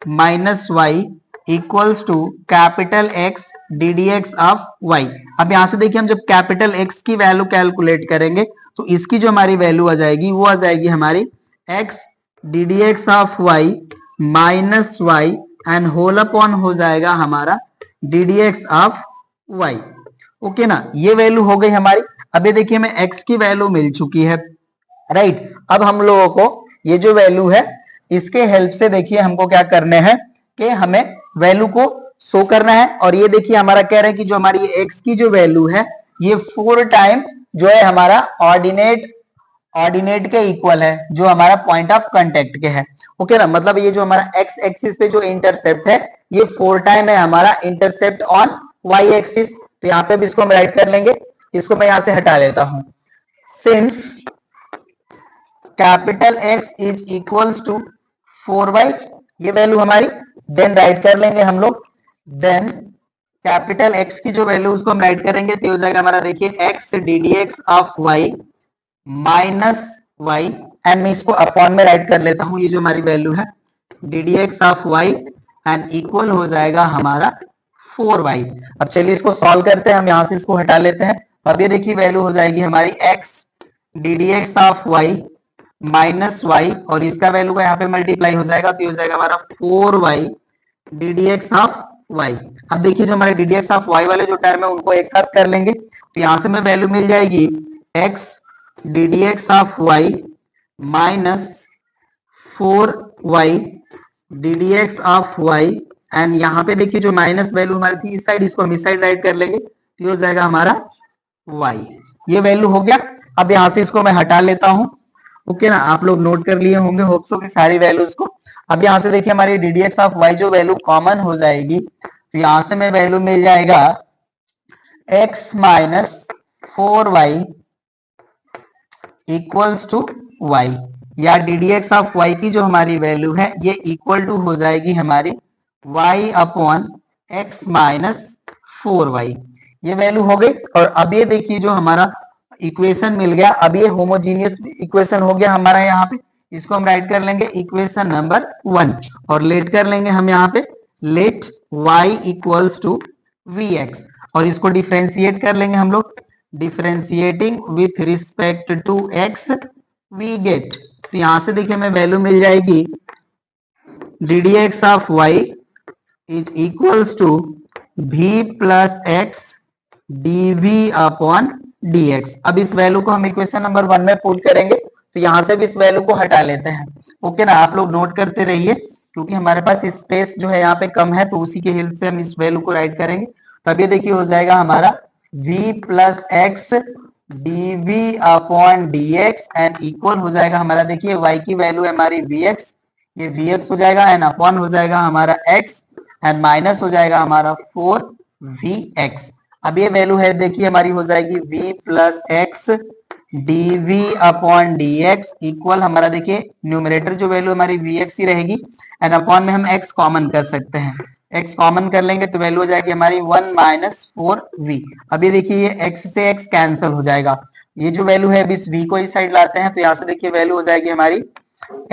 minus y equals to capital X ddx of y। अब यहाँ से देखिए हम जब कैपिटल X की वैल्यू कैलकुलेट करेंगे तो इसकी जो हमारी वैल्यू आ जाएगी वो आ जाएगी हमारी x ddx of y minus y and whole upon हो जाएगा हमारा ddx ऑफ y। ओके ना, ये वैल्यू हो गई हमारी। अब ये देखिए हमें x की वैल्यू मिल चुकी है, राइट। अब हम लोगों को ये जो वैल्यू है इसके हेल्प से देखिए हमको क्या करने हैं कि हमें वैल्यू को शो करना है। और ये देखिए हमारा कह रहे हैं कि जो हमारी x की जो वैल्यू है ये 4 टाइम जो है हमारा ऑर्डिनेट के इक्वल है जो हमारा पॉइंट ऑफ कांटेक्ट के है। ओके ना, मतलब ये जो हमारा x एक्सिस पे जो इंटरसेप्ट है ये 4 टाइम है हमारा इंटरसेप्ट ऑन y एक्सिस। तो यहाँ पे भी इसको हम राइट कर लेंगे, इसको मैं यहाँ से हटा लेता हूँ। Since capital X is equals to 4y, ये वैल्यू हमारी, देन राइट कर लेंगे हम लोग, देन कैपिटल X की जो वैल्यू उसको हम राइट करेंगे तो हो जाएगा हमारा, देखिए x ddx of y minus y, and मैं इसको अपॉन में राइट कर लेता हूं, ये जो हमारी वैल्यू है ddx of y and equal हो जाएगा हमारा 4y। अब चलिए इसको सॉल्व करते हैं, हम यहां से इसको हटा लेते हैं, तो अब ये देखिए वैल्यू हो जाएगी हमारी x ddx of y minus y, और इसका वैल्यू का यहाँ पे मल्टीप्लाई हो जाएगा तो ये हो जाएगा हमारा 4y ddx ऑफ y। अब देखिए जो हमारे ddx ऑफ y वाले जो टर्म है उनको एक साथ कर लेंगे, तो यहां से हमें वैल्यू मिल जाएगी x ddx of y minus 4y ddx of y, and यहाँ पे देखिए जो माइनस वैल्यू हमारी थी इस साइड, इसको हम इस साइड राइट कर लेंगे तो ये हो जाएगा हमारा y। ये वैल्यू हो गया। अब यहाँ से इसको मैं हटा लेता हूं, ओके ना, आप लोग नोट कर लिए होंगे होप सो की सारी वैल्यूज को। अब यहाँ से देखिए हमारी ddx ऑफ y जो वैल्यू कॉमन हो जाएगी, तो यहाँ से मैं वैल्यू मिल जाएगा x minus 4y equals to y, या ddx ऑफ y की जो हमारी वैल्यू है ये इक्वल टू हो जाएगी हमारी y upon x minus 4y, ये वैल्यू हो गई। और अब ये देखिए जो हमारा इक्वेशन मिल गया, अब ये होमोजीनियस इक्वेशन हो गया हमारा, यहाँ पे इसको हम राइट कर लेंगे इक्वेशन नंबर 1, और लेट कर लेंगे हम यहाँ पे let y equals to vx, और इसको डिफरेंशिएट कर लेंगे हम लोग, differentiating with respect to x we get, तो यहां से देखिए हमें वैल्यू मिल जाएगी ddx of y is equals to v plus x dv upon dx। अब इस वैल्यू को हम इक्वेशन नंबर 1 में पुट करेंगे, तो यहां से भी इस वैल्यू को हटा लेते हैं, ओके ना, आप लोग नोट करते रहिए क्योंकि हमारे पास स्पेस जो है यहाँ पे कम है, तो उसी के हेल्प से हम इस वैल्यू को राइट करेंगे। तो अब ये देखिए हो जाएगा हमारा v plus x dv upon dx and equal हो जाएगा हमारा, देखिए y की वैल्यू है हमारी vx, ये vx हो जाएगा एंड अपॉन हो जाएगा हमारा x एंड माइनस हो जाएगा हमारा 4vx। अब ये वैल्यू है देखिए हमारी हो जाएगी v plus x dv upon dx equal हमारा, देखिए न्यूमरेटर जो वैल्यू हमारी vx ही रहेगी एंड अपॉन में हम x कॉमन कर सकते हैं, x कॉमन कर लेंगे तो वैल्यू हो जाएगी हमारी 1 माइनस 4v। अब ये देखिए ये x से x कैंसिल हो जाएगा, ये जो वैल्यू है इस v को इस साइड लाते हैं तो यहाँ से देखिए वैल्यू हो जाएगी हमारी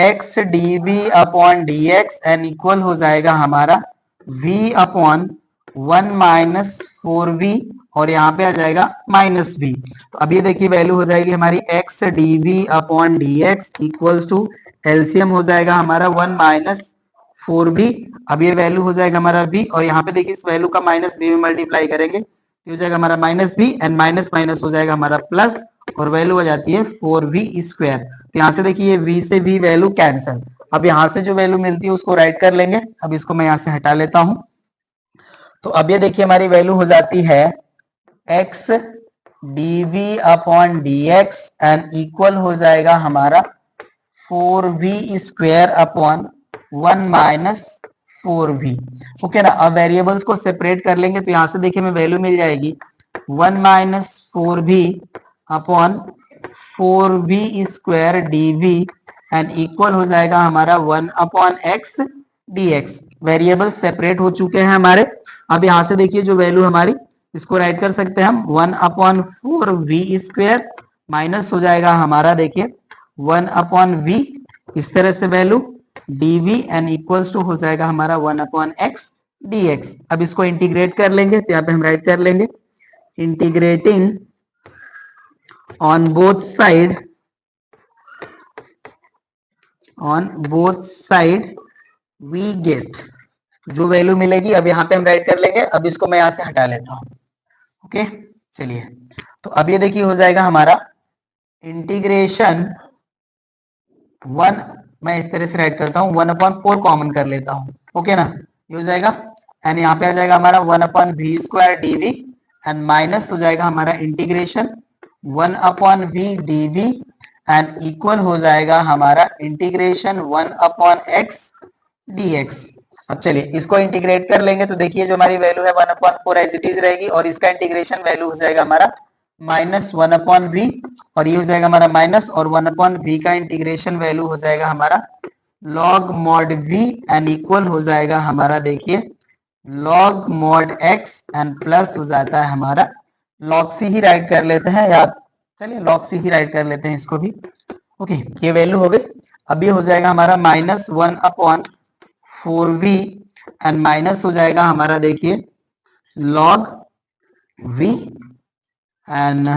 x dv upon dx and equal हो जाएगा हमारा v अपॉन 1 माइनस 4v, और यहाँ पे आ जाएगा माइनस v। तो अब ये देखिए वैल्यू हो जाएगी हमारी x dv upon dx equals to LCM हो जाएगा हमारा 1 माइनस 4v। अब ये वैल्यू हो जाएगा हमारा v, और यहाँ पे देखिए इस वैल्यू का माइनस v में मल्टीप्लाई करेंगे तो हो जाएगा हमारा minus v and minus minus हो जाएगा हमारा प्लस, और वैल्यू हो जाती है 4v स्क्वायर। तो यहाँ से देखिए v से v वैल्यू कैंसिल। अब यहाँ से जो वैल्यू मिलती है उसको राइट कर लेंगे, अब इसको मैं यहाँ से हटा लेता हूँ, तो अब ये देखिए हमारी वैल्यू हो जाती है x dv upon dx and equal हो जाएगा हमारा 4v square upon 1 minus 4v, okay ना। अब वेरिएबल्स को सेपरेट कर लेंगे तो यहाँ से देखिए हमें वैल्यू मिल जाएगी 1 minus 4v upon 4v square dv and equal हो जाएगा हमारा 1 upon x dx। Variable separate हो चुके हैं हमारे। अब यहाँ से देखिए जो वैल्यू हमारी, इसको राइट कर सकते हैं हम 1 अपॉन 4v स्क्वायर माइनस हो जाएगा हमारा, देखिए 1 अपॉन v, इस तरह से value dv and equals to हो जाएगा हमारा 1 अपॉन x dx। अब इसको इंटीग्रेट कर लेंगे तो यहाँ पे हम राइट कर लेंगे integrating on both side we get, जो वैल्यू मिलेगी अब यहाँ पे हम राइट कर लेंगे। अब इसको मैं यहाँ से हटा लेता हूँ, ओके चलिए। तो अब ये देखिए हो जाएगा हमारा इंटीग्रेशन 1, मैं इस तरह से राइट करता हूँ 1 अपॉन 4 कॉमन कर लेता हूँ, ओके ना, ये हो जाएगा एंड यहाँ पे आ जाएगा हमारा 1 upon v square dv and minus हो जाएगा हमारा integration 1 upon v dv and equal हो जाएगा हमारा इंटीग्रेशन 1 अपॉन x dx। अब चलिए इसको इंटीग्रेट कर लेंगे तो देखिए जो हमारी वैल्यू है 1 अपॉन 4 एज इट इज रहेगी, और इसका इंटीग्रेशन वैल्यू हो जाएगा हमारा माइनस 1/v, और ये हो जाएगा हमारा माइनस, और 1/v का इंटीग्रेशन वैल्यू हो जाएगा हमारा log mod v, and equal हो जाएगा हमारा, देखिए log mod x, and plus हो जाता है हमारा log c ही राइट कर लेते हैं, या चलिए log c ही राइट कर लेते हैं इसको भी। ओके, ये वैल्यू हो गई। अब ये हो जाएगा हमारा -1/4v, एंड माइनस हो जाएगा हमारा, देखिए log v, and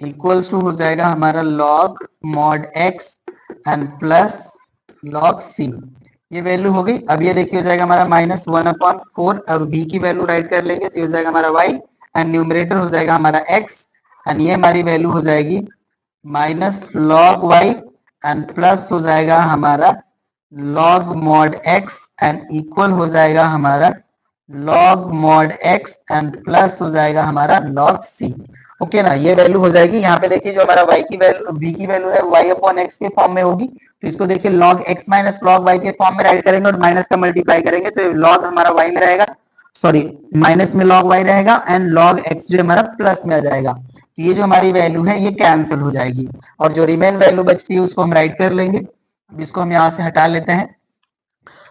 equals to हो जाएगा हमारा log mod x, and plus log c। ये वैल्यू हो गई। अब ये देखिए हो जाएगा हमारा -1/4, और v की वैल्यू राइट कर लेंगे तो ये हो जाएगा हमारा y, एंड न्यूमरेटर हो जाएगा हमारा x, एंड ये हमारी वैल्यू हो जाएगी minus log y, and plus हो जाएगा हमारा log mod x, and equal हो जाएगा हमारा log mod x, and plus हो जाएगा हमारा log c। ओके ना, ये वैल्यू हो जाएगी। यहाँ पे देखिए जो हमारा y की वैल्यू, v की वैल्यू है y/x के फॉर्म में होगी, तो इसको देखिए log x minus log y के फॉर्म में राइट करेंगे, और माइनस का मल्टीप्लाई करेंगे तो log हमारा y में रहेगा, सॉरी माइनस में log y रहेगा, एंड log x जो हमारा प्लस में आ जाएगा। तो ये जो हमारी वैल्यू है ये कैंसिल हो जाएगी, और जो रिमेन वैल्यू बचती है उसको हम राइट कर लेंगे। इसको हम यहाँ से हटा लेते हैं।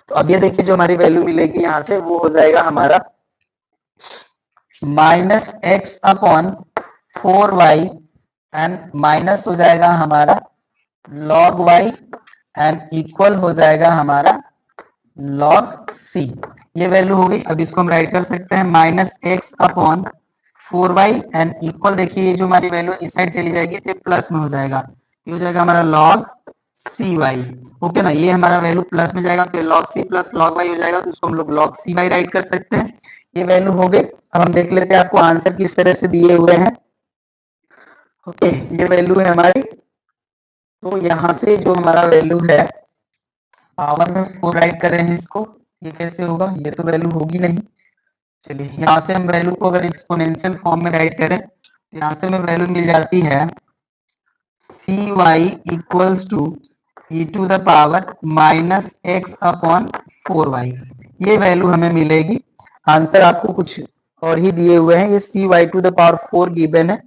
तो अब ये देखिए जो हमारी वैल्यू मिलेगी यहाँ से, वो हो जाएगा हमारा -x/4y, एंड माइनस हो जाएगा हमारा log y, एंड इक्वल हो जाएगा हमारा log c। ये वैल्यू हो गई। अब इसको हम राइट कर सकते हैं -x/4y, एंड इक्वल, देखिए ये जो हमारी वैल्यू इस साइड चली जाएगी तो प्लस में हो जाएगा, ये हो जाएगा हमारा log cy। ओके ना, ये हमारा वैल्यू प्लस में जाएगा तो log c plus log y हो जाएगा, तो इसको हम लोग log cy राइट कर सकते हैं। ये वैल्यू हो गई। अब हम देख लेते हैं आपको आंसर किस तरह से दिए हुए हैं। ओके, ये वैल्यू है हमारी। तो यहाँ से जो हमारा वैल्यू है, पावर में 4 राइट कर रहे हैं इसको, ये कैसे होगा, ये तो वैल्यू होगी नहीं। चलिए यहाँ से हम वैल्यू को अगर एक्सपोनेंशियल फॉर्म में राइट करें तो यहाँ से हमें वैल्यू मिल जाती है cy इक्वल्स टू e⁻x/4y। ये वैल्यू हमें मिलेगी। आंसर आपको कुछ और ही दिए हुए हैं, ये cy⁴ गिवन है,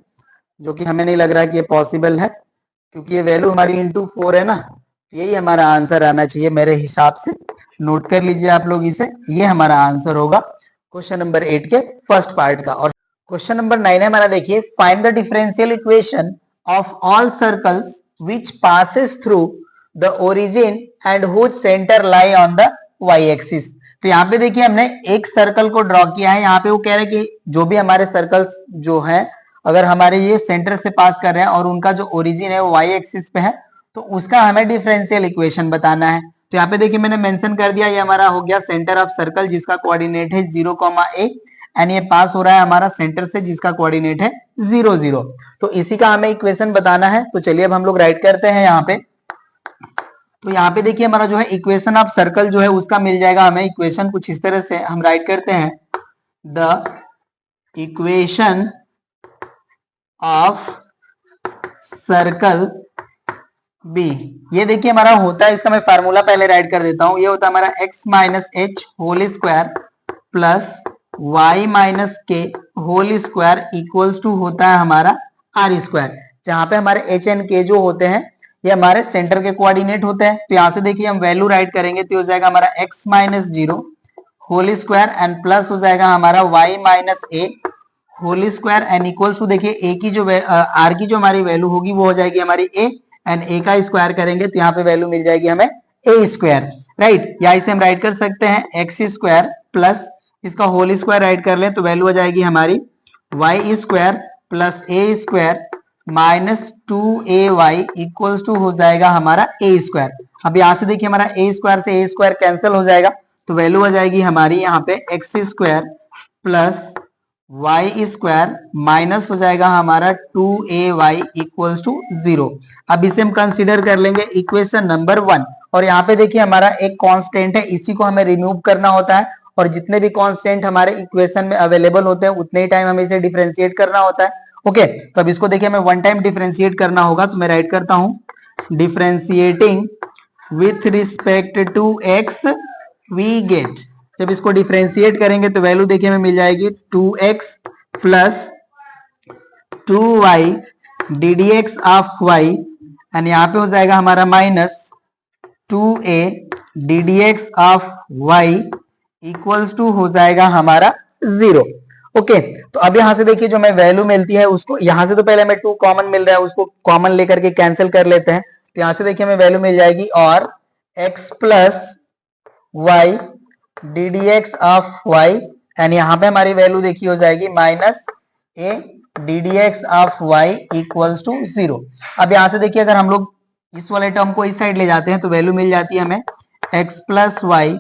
जो कि हमें नहीं लग रहा कि ये पॉसिबल है, क्योंकि ये वैल्यू हमारी इंटू 4 है ना, यही हमारा आंसर आना चाहिए मेरे हिसाब से। नोट कर लीजिए आप लोग इसे, ये हमारा आंसर होगा क्वेश्चन नंबर 8 के फर्स्ट पार्ट का। और क्वेश्चन नंबर 9 है हमारा, देखिए find the differential equation of all circles which passes through the origin and which centre lie on the y axis. तो यहाँ पे देखिए हमने एक सर्कल को ड्रॉ किया है। यहाँ पे वो कह रहे हैं कि जो भी हमारे सर्कल्स जो है, अगर हमारे ये सेंटर से पास कर रहे हैं और उनका जो ओरिजिन है वो वाई एक्सिस पे है, तो उसका हमें डिफरेंशियल इक्वेशन बताना है। तो यहाँ पे देखिए मैंने मेंशन कर दिया, ये हमारा हो गया सेंटर ऑफ सर्कल जिसका कोऑर्डिनेट है 0,a, एंड ये पास हो रहा है हमारा सेंटर से जिसका कोऑर्डिनेट है 0, 0। तो इसी का हमें इक्वेशन बताना है। तो चलिए अब हम लोग राइट करते हैं यहाँ पे। तो यहाँ पे देखिए हमारा जो है इक्वेशन ऑफ सर्कल जो है उसका मिल जाएगा हमें। इक्वेशन कुछ इस तरह से हम राइट करते हैं, the equation of circle be. ये देखिए हमारा होता है, इसका मैं फार्मूला पहले राइट कर देता हूं। ये होता है हमारा x minus h whole square plus y minus k whole square equals to होता है हमारा आर स्क्वायर, जहां पे हमारे एच एंड के जो होते हैं ये हमारे सेंटर के कोऑर्डिनेट होते हैं। तो यहाँ से देखिए हम वैल्यू राइट करेंगे तो हो जाएगा हमारा x minus 0 whole square and plus हो जाएगा हमारा y minus a whole square and equals to, देखिए a की जो r की जो हमारी वैल्यू होगी वो हो जाएगी हमारी a, एंड a का स्क्वायर करेंगे तो यहाँ पे वैल्यू मिल जाएगी हमें a स्क्वायर, राइट। या इसे हम राइट कर सकते हैं x स्क्वायर प्लस इसका होल स्क्वायर राइट कर ले तो वैल्यू हो जाएगी हमारी y square plus a square minus 2ay equals to हो जाएगा हमारा a स्क्वायर। अब यहाँ से देखिए हमारा a स्क्वायर से a स्क्वायर कैंसिल हो जाएगा, तो वैल्यू हो जाएगी हमारी यहाँ पे x square plus y square minus हो जाएगा हमारा 2ay इक्वल्स टू 0। अब इसे हम कंसीडर कर लेंगे इक्वेशन नंबर 1। और यहाँ पे देखिए हमारा एक कांस्टेंट है, इसी को हमें रिमूव करना होता है, और जितने भी कांस्टेंट हमारे इक्वेशन में अवेलेबल होते हैं उतने ही टाइम हमें इसे डिफरेंशिएट करना होता है। ओके, तो अब इसको देखिए हमें वन टाइम डिफरेंशिएट करना होगा, तो मैं राइट करता हूं differentiating with respect to x we get. जब इसको डिफरेंशिएट करेंगे तो वैल्यू देखिए हमें मिल जाएगी 2x plus 2y d D x of y and यहाँ पे हो जाएगा हमारा minus 2a d D x of y equals to हो जाएगा हमारा 0। ओके, तो अब यहां से देखिए जो हमें वैल्यू मिलती है उसको यहां से तो पहले हमें 2 कॉमन मिल रहा है, उसको कॉमन लेकर के कैंसिल कर लेते हैं। तो यहां से देखिए हमें वैल्यू मिल जाएगी और x plus y d D x of y and यहाँ पे हमारी वैल्यू देखिए हो जाएगी minus a d D x of y equals to 0। अब यहां से देखिए अगर हम लोग इस वाले टर्म को इस साइड ले जाते हैं तो वैल्यू मिल जाती है हमें x plus y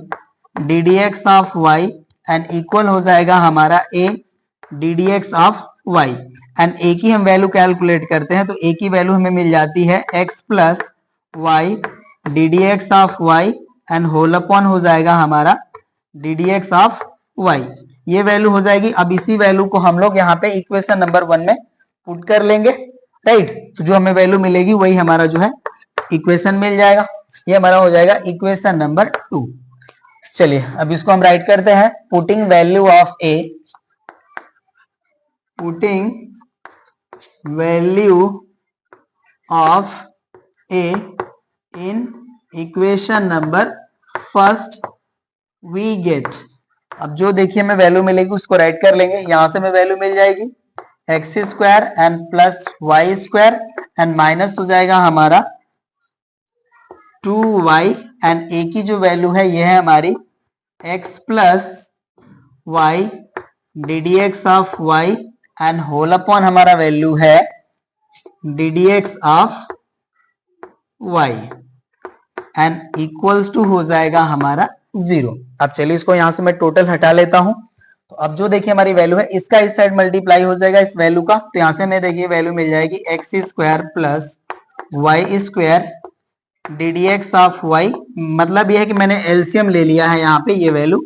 d D x of y and equal हो जाएगा हमारा a d D x of y and a की हम वैल्यू कैलकुलेट करते हैं तो a की वैल्यू हमें मिल जाती है x plus y d D x of y and whole upon हो जाएगा हमारा d D x of y. ये वैल्यू हो जाएगी। अब इसी वैल्यू को हम लोग यहाँ पे इक्वेशन नंबर 1 में पुट कर लेंगे, राइट। तो जो हमें वैल्यू मिलेगी वही हमारा जो है इक्वेशन मिल जाएगा। ये हमारा हो जाएगा इक्वेशन नंबर 2। चलिए अब इसको हम राइट करते हैं। Putting value of a, putting value of a in equation number first we get. अब जो देखिए हमें वैल्यू मिलेगी उसको राइट कर लेंगे। यहां से हमें वैल्यू मिल जाएगी x square and plus y square and minus हो जाएगा हमारा 2y एंड a की जो वैल्यू है ये है हमारी x plus y d D x of y and whole upon हमारा वैल्यू है d D x of y and equals to हो जाएगा हमारा 0। अब चलिए इसको यहां से मैं टोटल हटा लेता हूं। तो अब जो देखिए हमारी वैल्यू है इसका इस साइड मल्टीप्लाई हो जाएगा इस वैल्यू का, तो यहां से हमें देखिए वैल्यू मिल जाएगी x square plus y square d D x of y. मतलब यह है कि मैंने एलसीएम ले लिया है यहाँ पे ये value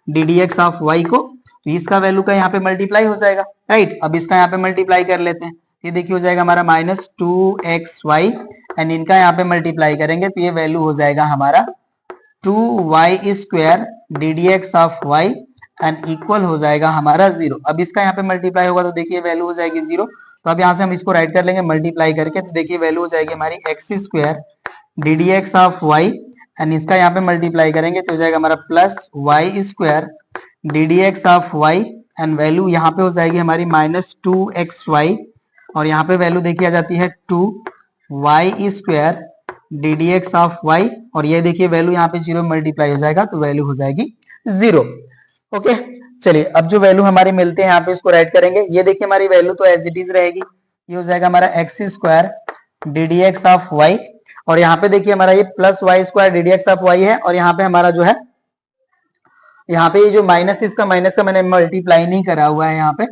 d D x of y को, तो इसका वैल्यू का यहाँ पे मल्टीप्लाई हो जाएगा, राइट। अब इसका यहाँ पे मल्टीप्लाई कर लेते हैं। ये देखिए हो जाएगा हमारा माइनस 2xy एंड इनका यहाँ पे मल्टीप्लाई करेंगे तो ये वैल्यू हो जाएगा हमारा 2y square d D x of y and equal हो जाएगा हमारा 0। अब इसका यहाँ पे मल्टीप्लाई होगा तो देखिए वैल्यू हो जाएगी 0। तो अब यहाँ से हम इसको राइट कर लेंगे मल्टीप्लाई करके, तो देखिए वैल्यू हो जाएगी हमारी x square d D x of y and इसका यहाँ पे मल्टीप्लाई करेंगे तो हो जाएगा हमारा plus y square d D x of y and value यहाँ पे हो जाएगी हमारी माइनस 2xy और यहाँ पे वैल्यू देखी आ जाती है 2y square d D x of Y और ये देखिए वैल्यू यहाँ पे 0 मल्टीप्लाई हो जाएगा तो वैल्यू हो जाएगी 0। ओके, चलिए अब जो वैल्यू हमारी मिलते हैं यहाँ पे इसको राइट करेंगे। ये देखिए हमारी वैल्यू तो एज इट इज रहेगी, ये हो जाएगा हमारा x square d D x of Y और यहाँ पे देखिए हमारा ये plus y square d D x of y है और यहाँ पे हमारा जो है यहाँ पे ये जो माइनस इसका माइनस का मैंने मल्टीप्लाई नहीं करा हुआ है यहाँ पे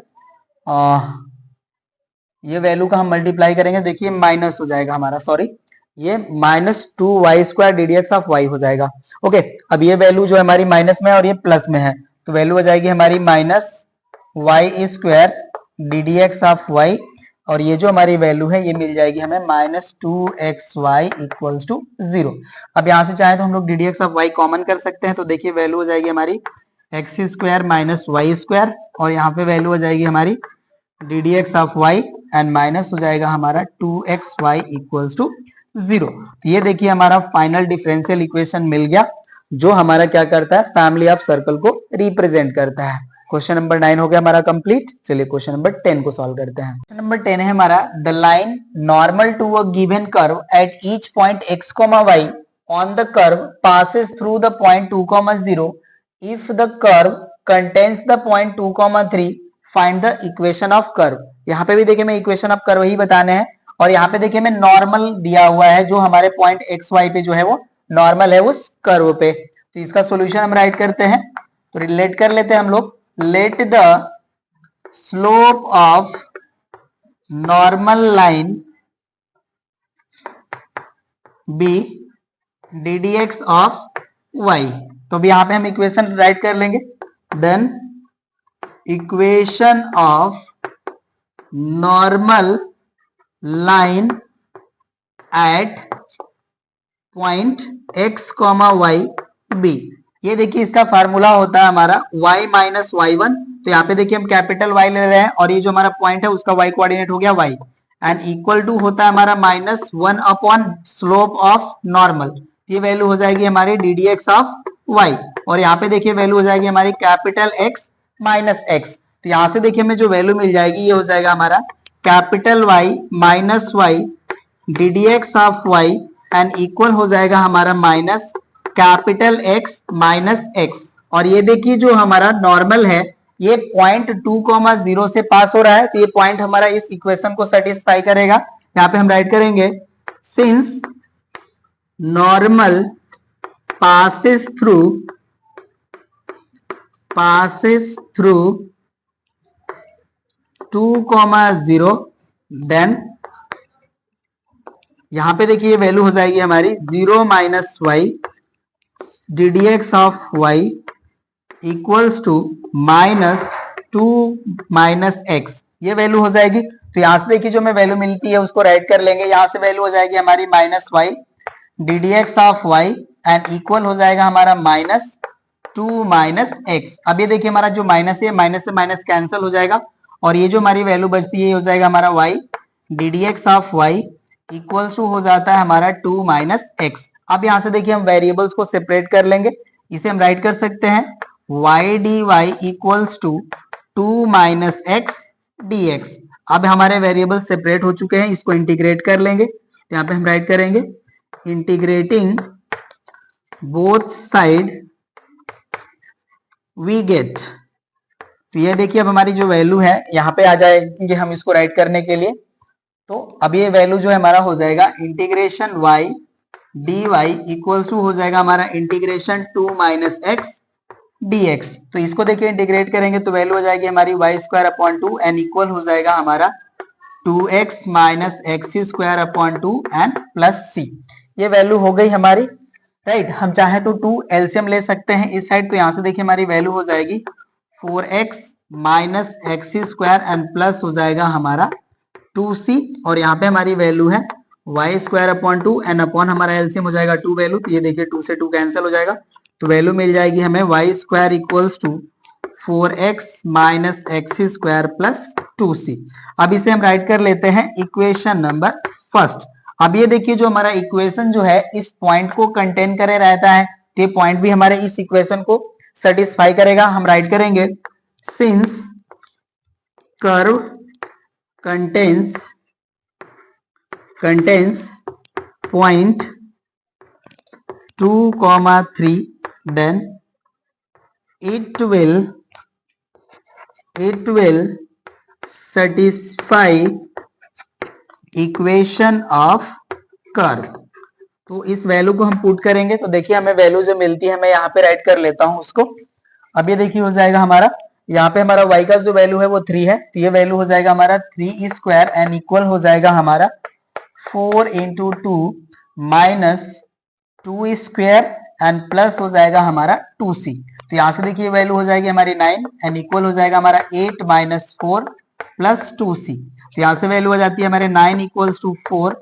ये वैल्यू का हम मल्टीप्लाई करेंगे, देखिए माइनस हो जाएगा हमारा, सॉरी ये minus 2y square d D x of y हो जाएगा। ओके, अब ये वैल्यू जो हमारी माइनस में है और ये प्लस में है तो वैल्यू हो जाएगी हमारी minus y square d D x of Y और ये जो हमारी वैल्यू है ये मिल जाएगी हमें माइनस 2xy इक्वल्स टू 0। अब यहाँ से चाहे तो हम लोग d D x of y common कर सकते हैं, तो देखिए वैल्यू हो जाएगी हमारी x square minus y square और यहाँ पे वैल्यू हो जाएगी हमारी d D x of y and minus हो जाएगा हमारा 2xy इक्वल्स टू 0। तो ये देखिए हमारा फाइनल डिफरेंशियल इक्वेशन मिल गया जो हमारा क्या करता है फैमिली ऑफ सर्कल को रिप्रेजेंट करता है। क्वेश्चन नंबर 9 हो गया हमारा कंप्लीट। चलिए क्वेश्चन नंबर 10 को सॉल्व करते हैं। क्वेश्चन नंबर 10 है हमारा the line normal to a given curve at each point x, y on the curve passes through the point 2, 0 if the curve contains the point 2, 3 find the equation of curve. यहाँ पे भी देखिए मैं equation of curve ही बताने हैं और यहाँ पे देखिए मैं नॉर्मल दिया हुआ है जो हमारे पॉइंट एक्स वाई पे जो है वो नॉर्मल है उस कर्व पे। तो इसका सॉल्यूशन हम राइट करते हैं, तो रिलेट कर लेते हैं हम लोग। Let the slope of normal line be D D x of y. तो अभी यहाँ पे हम इक्वेशन राइट कर लेंगे। Then equation of normal line at point x, y, b। ये देखिए इसका फार्मूला होता है हमारा y माइनस वाई वन तो यहाँ पे देखिए हम कैपिटल वाई ले रहे हैं और ये जो हमारा पॉइंट है उसका वाई कोऑर्डिनेट हो गया वाई एंड इक्वल टू होता है हमारा -1 अपॉन स्लोप ऑफ नॉर्मल। ये वैल्यू हो जाएगी हमारी d D x of Y और यहाँ पे देखिए वैल्यू हो जाएगी हमारी कैपिटल एक्स माइनस एक्स। तो यहाँ से देखिए हमें जो वैल्यू मिल जाएगी ये हो जाएगा हमारा capital Y minus y d D x of y and equal हो जाएगा हमारा minus capital X minus x. और ये देखिए जो हमारा नॉर्मल है ये पॉइंट 2,0 से पास हो रहा है, तो ये पॉइंट हमारा इस इक्वेशन को सेटिस्फाई करेगा। यहाँ पे हम राइट करेंगे since normal passes through 2,0 then यहां पे देखिए वैल्यू हो जाएगी हमारी 0 minus y d D x of y equals to -2 minus x. ये वैल्यू हो जाएगी। तो यहां से देखिए जो हमें वैल्यू मिलती है उसको राइट कर लेंगे। यहां से वैल्यू हो जाएगी हमारी -y d D x of y and equal हो जाएगा हमारा -2 माइनस एक्स। अब ये देखिए हमारा जो माइनस है माइनस से माइनस कैंसिल हो जाएगा और ये जो हमारी वैल्यू बचती है ये हो जाएगा हमारा y d D x of y equals to हो जाता है हमारा 2 माइनस एक्स। अब यहाँ से देखिए हम वेरिएबल्स को सेपरेट कर लेंगे। इसे हम राइट कर सकते हैं y d y equals to 2 minus x d x. अब हमारे वेरिएबल सेपरेट हो चुके हैं, इसको इंटीग्रेट कर लेंगे। तो यहाँ पे हम राइट करेंगे integrating both side we get. तो ये देखिए अब हमारी जो वैल्यू है यहाँ पे आ जाएगी हम इसको राइट करने के लिए। तो अब ये वैल्यू जो है हमारा हो जाएगा integration y d y equals to हो जाएगा हमारा integration 2 minus x d x. तो इसको देखिए इंटीग्रेट करेंगे तो वैल्यू हो जाएगी हमारी y square upon 2 and equal हो जाएगा हमारा 2x minus x square upon 2 and plus c। ये वैल्यू हो गई हमारी राइट। हम चाहे तो 2 एलसीएम ले सकते हैं इस साइड। तो यहाँ से देखिए हमारी वैल्यू हो जाएगी 4x minus x square and plus हो जाएगा हमारा 2c और यहाँ पे हमारी वैल्यू है y square upon 2 and upon हमारा एलसीएम हो जाएगा 2 वैल्यू। तो ये देखिए 2 से 2 कैंसिल हो जाएगा तो वैल्यू मिल जाएगी हमें y square equals to 4x minus x square plus 2c। अब इसे हम राइट कर लेते हैं इक्वेशन नंबर फर्स्ट। अब ये देखिए जो हमारा इक्वेशन जो है इस पॉइंट को कंटेन करे रहता है, तो ये पॉइंट भी हमारे इस इक्वेशन को सेटिस्फाई करेगा। हम राइट करेंगे since curve contains point 2,3 then it will satisfy equation of curve. तो इस वैल्यू को हम पुट करेंगे तो देखिए हमें वैल्यू जो मिलती है मैं यहाँ पे राइट कर लेता हूँ उसको। अब ये देखिए हो जाएगा हमारा यहाँ पे हमारा y का जो वैल्यू है वो 3 है, तो ये वैल्यू हो जाएगा हमारा 3 स्क्वायर एंड इक्वल हो जाएगा हमारा 4 into 2 minus 2 square and plus हो जाएगा हमारा 2c। तो यहाँ से देखिए वैल्यू हो जाएगी हमारी 9 एंड इक्वल हो जाएगा हमारा 8 माइनस 4 प्लस 2c। तो यहाँ से वैल्यू हो जाती है हमारे 9 इक्वल्स टू 4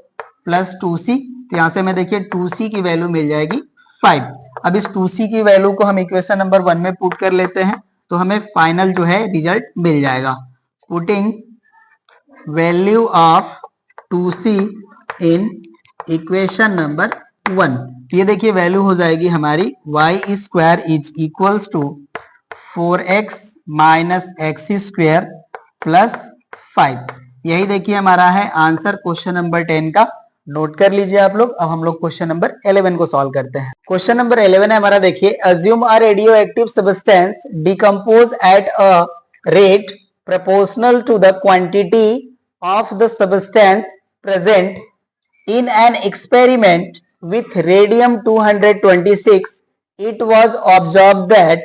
प्लस 2c। तो यहाँ से हमें देखिए 2c की वैल्यू मिल जाएगी 5। अब इस 2c की वैल्यू को हम इक्वेशन नंबर 1 में पुट कर लेते हैं तो हमें फाइनल जो है रिजल्ट मिल जाएगा। Putting value of 2c in equation number 1। ये देखिए वैल्यू हो जाएगी हमारी y square is equals to 4x minus x square plus 5। यही देखिए हमारा है आंसर क्वेश्चन नंबर 10 का। नोट कर लीजिए आप लोग। अब हम लोग क्वेश्चन नंबर 11 को सॉल्व करते हैं। क्वेश्चन नंबर 11 है हमारा, देखिए assume a radioactive substance decompose at a rate proportional to the quantity of the substance present in an experiment with radium 226. It was observed that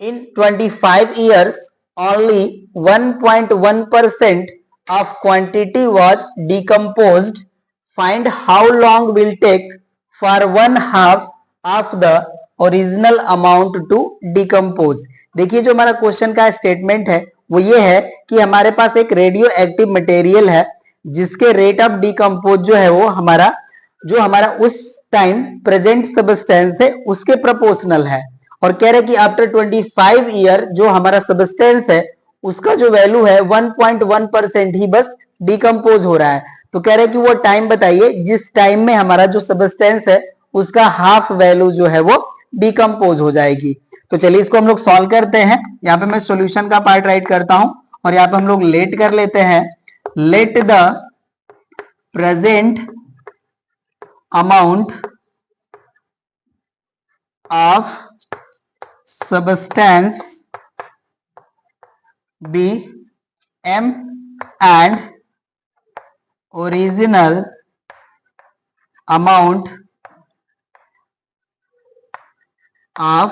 in 25 years only 1.1% of quantity was decomposed. Find how long will take for 1/2 of the original amount to decompose. देखिए जो हमारा question का statement है वो ये है कि हमारे पास एक रेडियो एक्टिव मटेरियल है जिसके रेट ऑफ डिकम्पोज जो है वो हमारा उस टाइम प्रेजेंट सब्सटेंस है उसके प्रोपोर्शनल है और कह रहे कि आफ्टर 25 ईयर जो हमारा सबस्टेंस है उसका जो वैल्यू है 1.1% ही बस डिकम्पोज हो रहा है। तो कह रहे कि वो टाइम बताइए जिस टाइम में हमारा जो सबस्टेंस है उसका हाफ वैल्यू जो है वो डिकम्पोज हो जाएगी। तो चलिए इसको हम लोग सॉल्व करते हैं। यहाँ पे मैं सॉल्यूशन का पार्ट राइट करता हूं और यहाँ पे हम लोग लेट कर लेते हैं। Let the present amount of substance be m and original amount of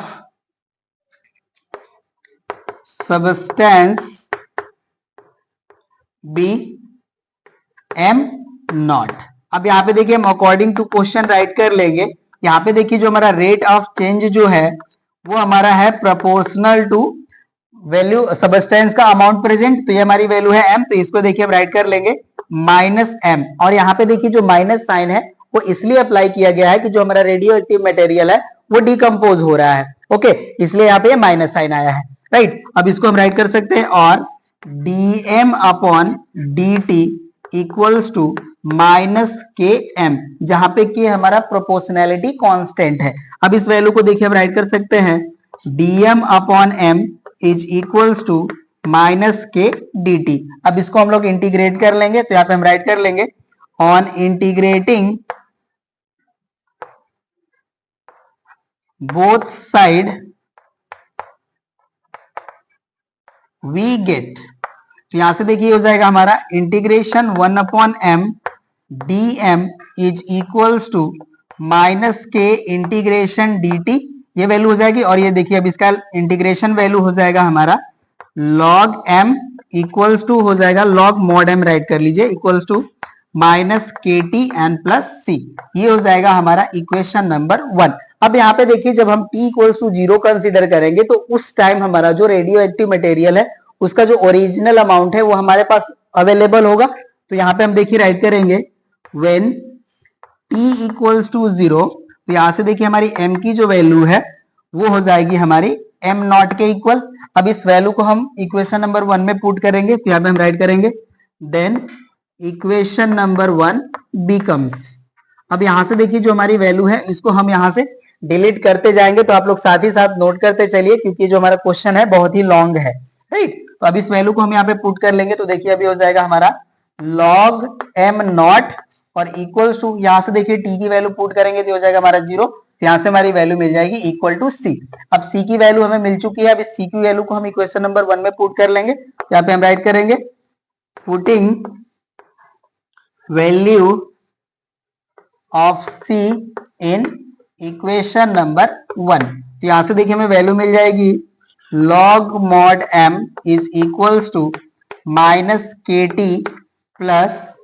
substance be m not. अब यहाँ पे देखिए हम अकॉर्डिंग टू क्वेश्चन राइट कर लेंगे। यहाँ पे देखिए जो हमारा रेट ऑफ चेंज जो है वो हमारा है प्रोपोर्शनल टू वैल्यू सबस्टेंस का अमाउंट प्रेजेंट। तो ये हमारी वैल्यू है m, तो इसको देखिए हम राइट कर लेंगे माइनस m। और यहाँ पे देखिए जो माइनस साइन है वो इसलिए अप्लाई किया गया है कि जो हमारा रेडियो एक्टिव मटेरियल है वो डिकम्पोज हो रहा है। ओके, इसलिए यहाँ पे माइनस साइन आया है। राइट, अब इसको हम राइट कर सकते हैं और dm upon dt equals to minus k m, जहां पे के हमारा प्रोपोर्शनैलिटी कांस्टेंट है। अब इस वैल्यू को देखिए हम राइट कर सकते हैं dm upon m is equals to minus k dt। अब इसको हम लोग इंटीग्रेट कर लेंगे, तो यहाँ पे हम राइट कर लेंगे on integrating both side we get. तो यहां से देखिए हो जाएगा हमारा integration 1 upon m dm is equals to minus k integration dt, ये वैल्यू हो जाएगी। और ये देखिए अब इसका इंटीग्रेशन वैल्यू हो जाएगा हमारा log m इक्वल्स टू हो जाएगा log mod m, राइट कर लीजिए, equals to minus K T N plus C. ये हो जाएगा हमारा इक्वेशन नंबर 1। अब यहाँ पे देखिए जब हम t इक्वल्स टू 0 कंसिडर करेंगे तो उस टाइम हमारा जो रेडियो एक्टिव मटेरियल है उसका जो ओरिजिनल अमाउंट है वो हमारे पास अवेलेबल होगा। तो यहाँ पे हम देखिए राइट करेंगे व्हेन t इक्वल्स टू 0, तो यहां से देखिए हमारी m की जो वैल्यू है वो हो जाएगी हमारी m नॉट के इक्वल। अब इस वैल्यू को हम इक्वेशन नंबर 1 में पुट करेंगे, तो यहाँ पे हम राइट करेंगे देन इक्वेशन नंबर 1 बिकम्स। अब यहां से देखिए जो हमारी वैल्यू है इसको हम यहां से डिलीट करते जाएंगे, तो आप लोग साथ ही साथ नोट करते चलिए क्योंकि जो हमारा क्वेश्चन है बहुत ही लॉन्ग है। राइट, तो अब इस वैल्यू को हम यहाँ पे पुट कर लेंगे, तो देखिए अभी हो जाएगा हमारा log m नॉट और इक्वल्स टू, यहां से देखिए t की वैल्यू पुट करेंगे तो हो जाएगा हमारा 0, तो यहां से हमारी वैल्यू मिल जाएगी इक्वल टू c। अब c की वैल्यू हमें मिल चुकी है, अब इस c की वैल्यू को हम इक्वेशन नंबर 1 में पुट कर लेंगे। यहाँ पे हम राइट करेंगे putting value of c in equation number 1। तो यहां से देखिए हमें वैल्यू मिल जाएगी log mod m is equals to minus K T plus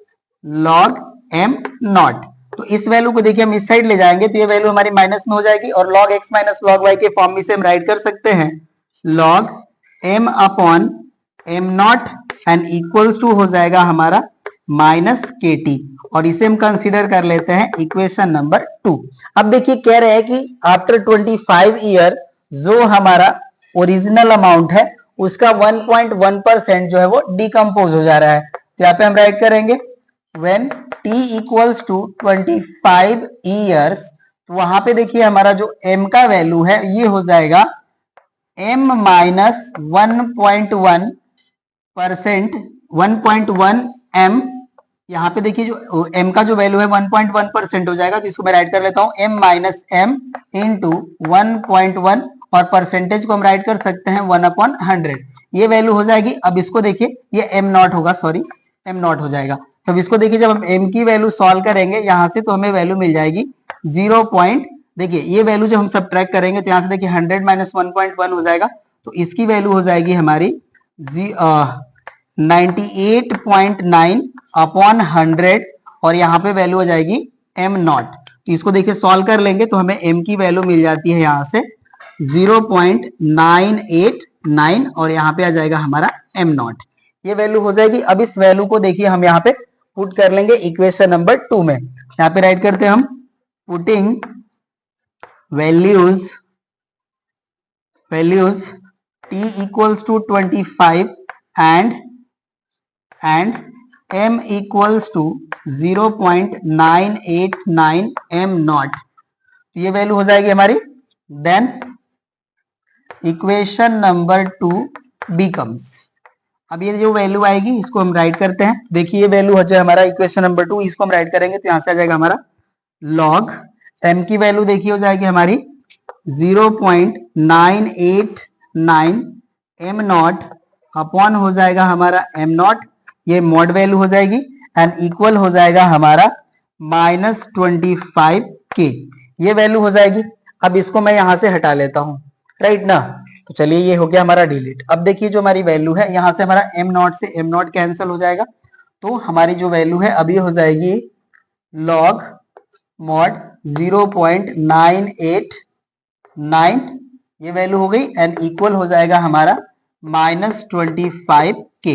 log m naught. तो इस वैल्यू को देखिए हम इस साइड ले जाएंगे तो ये वैल्यू हमारी माइनस में हो जाएगी और log x minus log y के फॉर्म में से हम राइट कर सकते हैं log m upon m not and equals to हो जाएगा हमारा माइनस के टी, और इसे हम कंसीडर कर लेते हैं इक्वेशन नंबर 2। अब देखिए कह रहे हैं कि आफ्टर 25 ईयर जो हमारा ओरिजिनल अमाउंट है उसका 1.1% जो है वो डिकम्पोज हो जा रहा है। तो यहाँ पे हम राइट करेंगे when t equals to 25 years, तो वहां पे देखिए हमारा जो m का वैल्यू है ये हो जाएगा m माइनस 1.1 m। यहाँ पे देखिए जो m का जो वैल्यू है 1.1% हो जाएगा, तो इसको मैं राइट कर लेता हूँ m माइनस m इंटू 1.1 और परसेंटेज को हम राइट कर सकते हैं 1/100, ये वैल्यू हो जाएगी। अब इसको देखिए ये m नॉट होगा, सॉरी m नॉट हो जाएगा। तो अब इसको देखिए जब हम m की वैल्यू सॉल्व करेंगे यहाँ से तो हमें वैल्यू मिल जाएगी 0. देखिए ये वैल्यू जब हम सब्ट्रैक्ट करेंगे तो यहाँ से देखिए 100 माइनस 1.1 हो जाएगा, तो इसकी वैल्यू हो जाएगी हमारी 98.9 अपॉन 100 और यहाँ पे वैल्यू हो जाएगी m नॉट। तो इसको देखिए सॉल्व कर लेंगे तो हमें m की वैल्यू मिल जाती है यहाँ से 0.989 और यहाँ पे आ जाएगा हमारा m नॉट, ये वैल्यू हो जाएगी। अब इस वैल्यू को देखिए हम यहाँ पे पुट कर लेंगे इक्वेशन नंबर 2 में। यहाँ पे राइट करते हैं हम putting values values t equals to 25 and m equals to 0.989 m naught, तो ये वैल्यू हो जाएगी हमारी। देन इक्वेशन नंबर 2 बिकम्स, अब ये जो वैल्यू आएगी इसको हम राइट करते हैं। देखिए ये वैल्यू हो जाए हमारा इक्वेशन नंबर 2, इसको हम राइट करेंगे तो यहां से आ जाएगा हमारा लॉग m की वैल्यू देखिए हो जाएगी हमारी 0.989 m नॉट अपॉन हो जाएगा हमारा m नॉट, ये मॉड वैल्यू हो जाएगी एंड इक्वल हो जाएगा हमारा -25k, ये वैल्यू हो जाएगी। अब इसको मैं यहां से हटा लेता हूं, राइट ना, तो चलिए ये हो गया हमारा डिलीट। अब देखिए जो हमारी वैल्यू है यहां से हमारा m नॉट से m नॉट कैंसिल हो जाएगा, तो हमारी जो वैल्यू है अभी हो जाएगी लॉग मॉड 0.989, ये वैल्यू हो गई एंड इक्वल हो जाएगा हमारा -25k,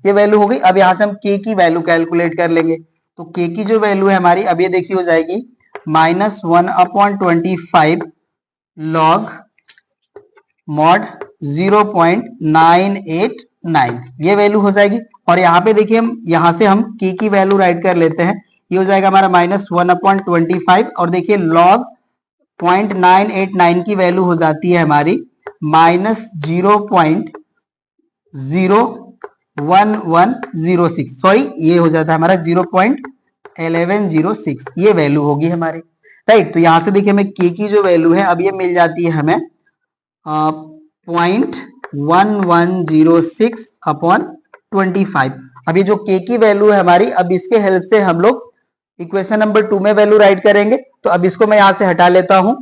ये वैल्यू हो गई। अब यहां से हम k की वैल्यू कैलकुलेट कर लेंगे, तो k की जो वैल्यू है हमारी अब ये देखिए हो जाएगी -1/25 लॉग मॉड 0.989, ये वैल्यू हो जाएगी। और यहाँ पे देखिए हम यहां से हम k की वैल्यू राइट कर लेते हैं, ये हो जाएगा हमारा -1/25 और देखिए लॉग 0.989 की वैल्यू हो जाती है हमारी -0.01106, सॉरी ये हो जाता है हमारा 0.1106, ये वैल्यू होगी हमारी, राइट। तो यहां से देखिए हमें k की जो वैल्यू है अब ये मिल जाती है हमें 0.1106/25। अब ये जो k की वैल्यू है हमारी, अब इसके हेल्प से हम लोग इक्वेशन नंबर 2 में वैल्यू राइट करेंगे। तो अब इसको मैं यहां से हटा लेता हूं,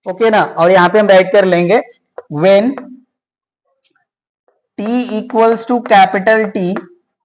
ओके ना, और यहां पे हम राइट कर लेंगे when t equals to capital T,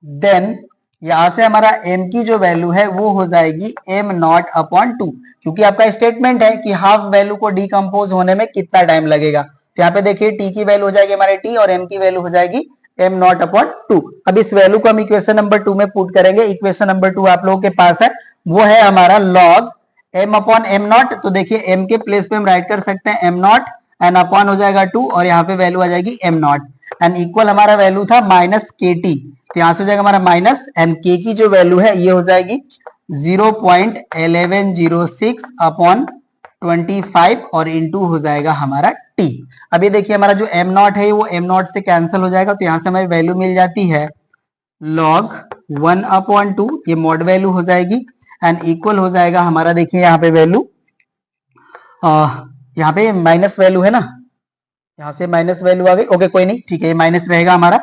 then यहां से हमारा m की जो वैल्यू है वो हो जाएगी m नॉट अपॉन 2, क्योंकि आपका स्टेटमेंट है कि हाफ वैल्यू को डिकम्पोज होने में कितना टाइम लगेगा। तो यहाँ पे देखिए t की वैल्यू हो जाएगी हमारे t और m की वैल्यू हो जाएगी m नॉट अपॉन 2। अब इस वैल्यू को हम इक्वेशन नंबर 2 में पुट करेंगे। इक्वेशन नंबर 2 आप लोगों के पास है, वो है हमारा log m upon m naught, तो देखिए m के प्लेस पे हम राइट कर सकते हैं m नॉट एंड अपॉन हो जाएगा 2 और यहाँ पे वैल्यू आ जाएगी m नॉट एंड इक्वल हमारा वैल्यू था -kt, तो यहां से हो जाएगा हमारा माइनस एंड k की जो वैल्यू है ये हो जाएगी 0.1106/25 और इनटू हो जाएगा हमारा t। अब ये देखिए हमारा जो m नॉट है वो m नॉट से कैंसिल हो जाएगा, तो यहां से हमें वैल्यू मिल जाती है log 1/2, ये मॉड वैल्यू हो जाएगी एंड इक्वल हो जाएगा हमारा, देखिए यहाँ पे वैल्यू यहाँ पे माइनस वैल्यू है ना, यहाँ से माइनस वैल्यू आ गई, ओके कोई नहीं, ठीक है, ये माइनस रहेगा हमारा,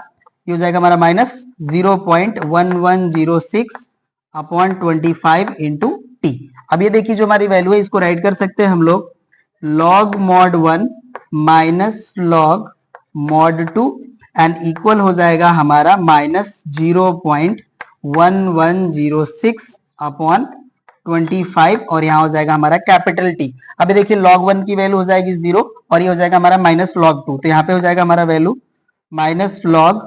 ये हो जाएगा हमारा -0.1106/25 इंटू टी। अब ये देखिए जो हमारी वैल्यू है इसको राइट कर सकते हैं हम लोग log mod 1 minus log mod 2 and equal हो जाएगा हमारा -0.1106/25 और यहाँ हो जाएगा हमारा कैपिटल टी। अभी देखिए log 1 की वैल्यू हो जाएगी 0 और ये हो जाएगा हमारा माइनस log 2, तो यहाँ पे हो जाएगा हमारा value minus log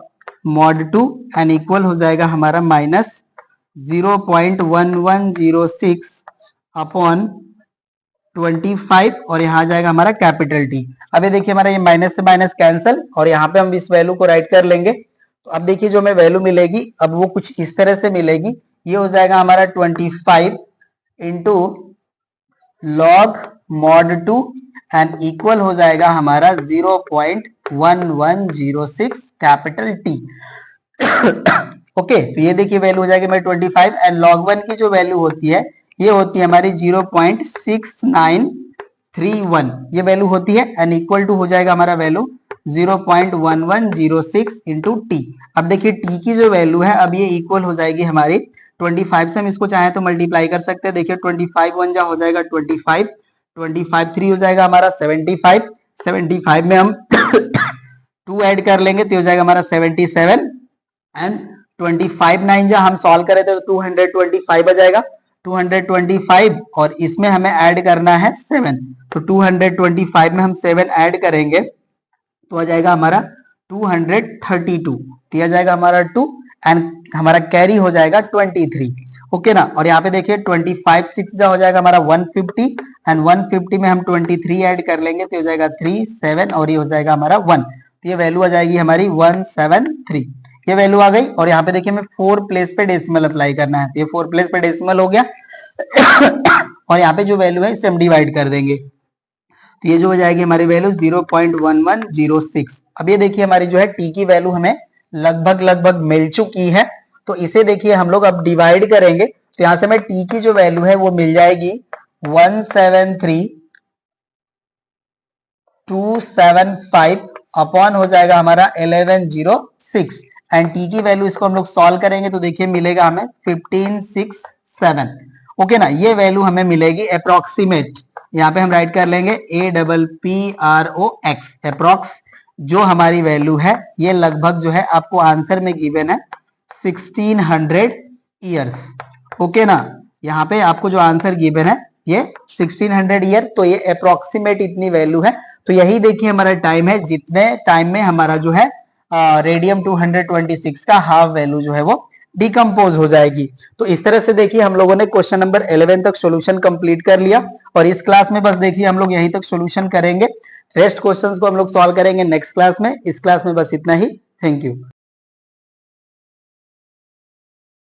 mod 2 and equal हो जाएगा हमारा -0.1106/25 और यहाँ आ जाएगा हमारा कैपिटल टी। अब ये देखिए हमारा ये माइनस से माइनस कैंसल और यहाँ पे हम इस वैल्यू को राइट कर लेंगे। तो अब देखिए जो हमें वैल्यू मिलेगी अब वो कुछ इस तरह से मिलेगी, ये हो जाएगा हमारा 25 into log mod 2 and equal हो जाएगा हमारा 0.1106 कैपिटल टी। ओके, तो ये देखिए वैल्यू हो जाएगी हमारी 25 एंड log 1 की जो वैल्यू होती है ये होती है हमारी 0.6931, ये वैल्यू होती है एंड इक्वल टू हो जाएगा हमारा वैल्यू 0.1106 इंटू टी। अब देखिए टी की जो वैल्यू है अब ये इक्वल हो जाएगी हमारी 25 से, हम इसको चाहे तो मल्टीप्लाई कर सकते हैं। देखिए 25 1 जा हो जाएगा 25, 25 3 हो जाएगा हमारा 75, 75 में हम 2 ऐड कर लेंगे तो हो जाएगा हमारा 77 एंड 25 9 जा हम सॉल्व करे तो 225 आ जाएगा, 225 और इसमें हमें ऐड करना है 7, तो 225 में हम 7 ऐड करेंगे तो आ जाएगा हमारा 232, तो आ जाएगा हमारा 2 एंड हमारा कैरी हो जाएगा 23। ओके ना। और यहाँ पे देखिए 25 6 जा हो जाएगा हमारा 150 एंड 150 में हम 23 ऐड कर लेंगे तो हो जाएगा 3 7 और ये हो जाएगा हमारा 1। तो ये वैल्यू आ जाएगी हमारी 173। ये वैल्यू आ गई। और यहाँ पे देखिए हमें 4 प्लेस पे डेसिमल अप्लाई करना है। तो ये 4 प्लेस पे डेसिमल हो गया और यहाँ पे जो वैल्यू है इसे हम डिवाइड कर देंगे। तो ये जो हो जाएगी हमारी वैल्यू 0.1106। अब ये देखिए हमारी जो है टी की वैल्यू हमें लगभग मिल चुकी है। तो इसे देखिए हम लोग अब डिवाइड करेंगे तो यहां से हमें टी की जो वैल्यू है वो मिल जाएगी 173,275 अपॉन हो जाएगा हमारा 1106 एंड टी की वैल्यू इसको हम लोग सॉल्व करेंगे तो देखिए मिलेगा हमें 1567। ओके ना। ये वैल्यू हमें मिलेगी अप्रोक्सीमेट। यहाँ पे हम राइट कर लेंगे APPROX अप्रोक्स। जो हमारी वैल्यू है ये लगभग जो है आपको आंसर में गिवन है 1600 ईयर्स। ओके ना। यहाँ पे आपको जो आंसर गिवन है ये 1600 ईयर। तो ये अप्रोक्सीमेट इतनी वैल्यू है। तो यही देखिए हमारा टाइम है जितने टाइम में हमारा जो है रेडियम 226 का हाफ वैल्यू जो है वो डिकम्पोज हो जाएगी। तो इस तरह से देखिए हम लोगों ने क्वेश्चन नंबर 11 तक सॉल्यूशन कंप्लीट कर लिया और इस क्लास में बस देखिए हम लोग यहीं तक सॉल्यूशन करेंगे। रेस्ट क्वेश्चंस को हम लोग सॉल्व करेंगे नेक्स्ट क्लास में। इस क्लास में बस इतना ही। Thank you.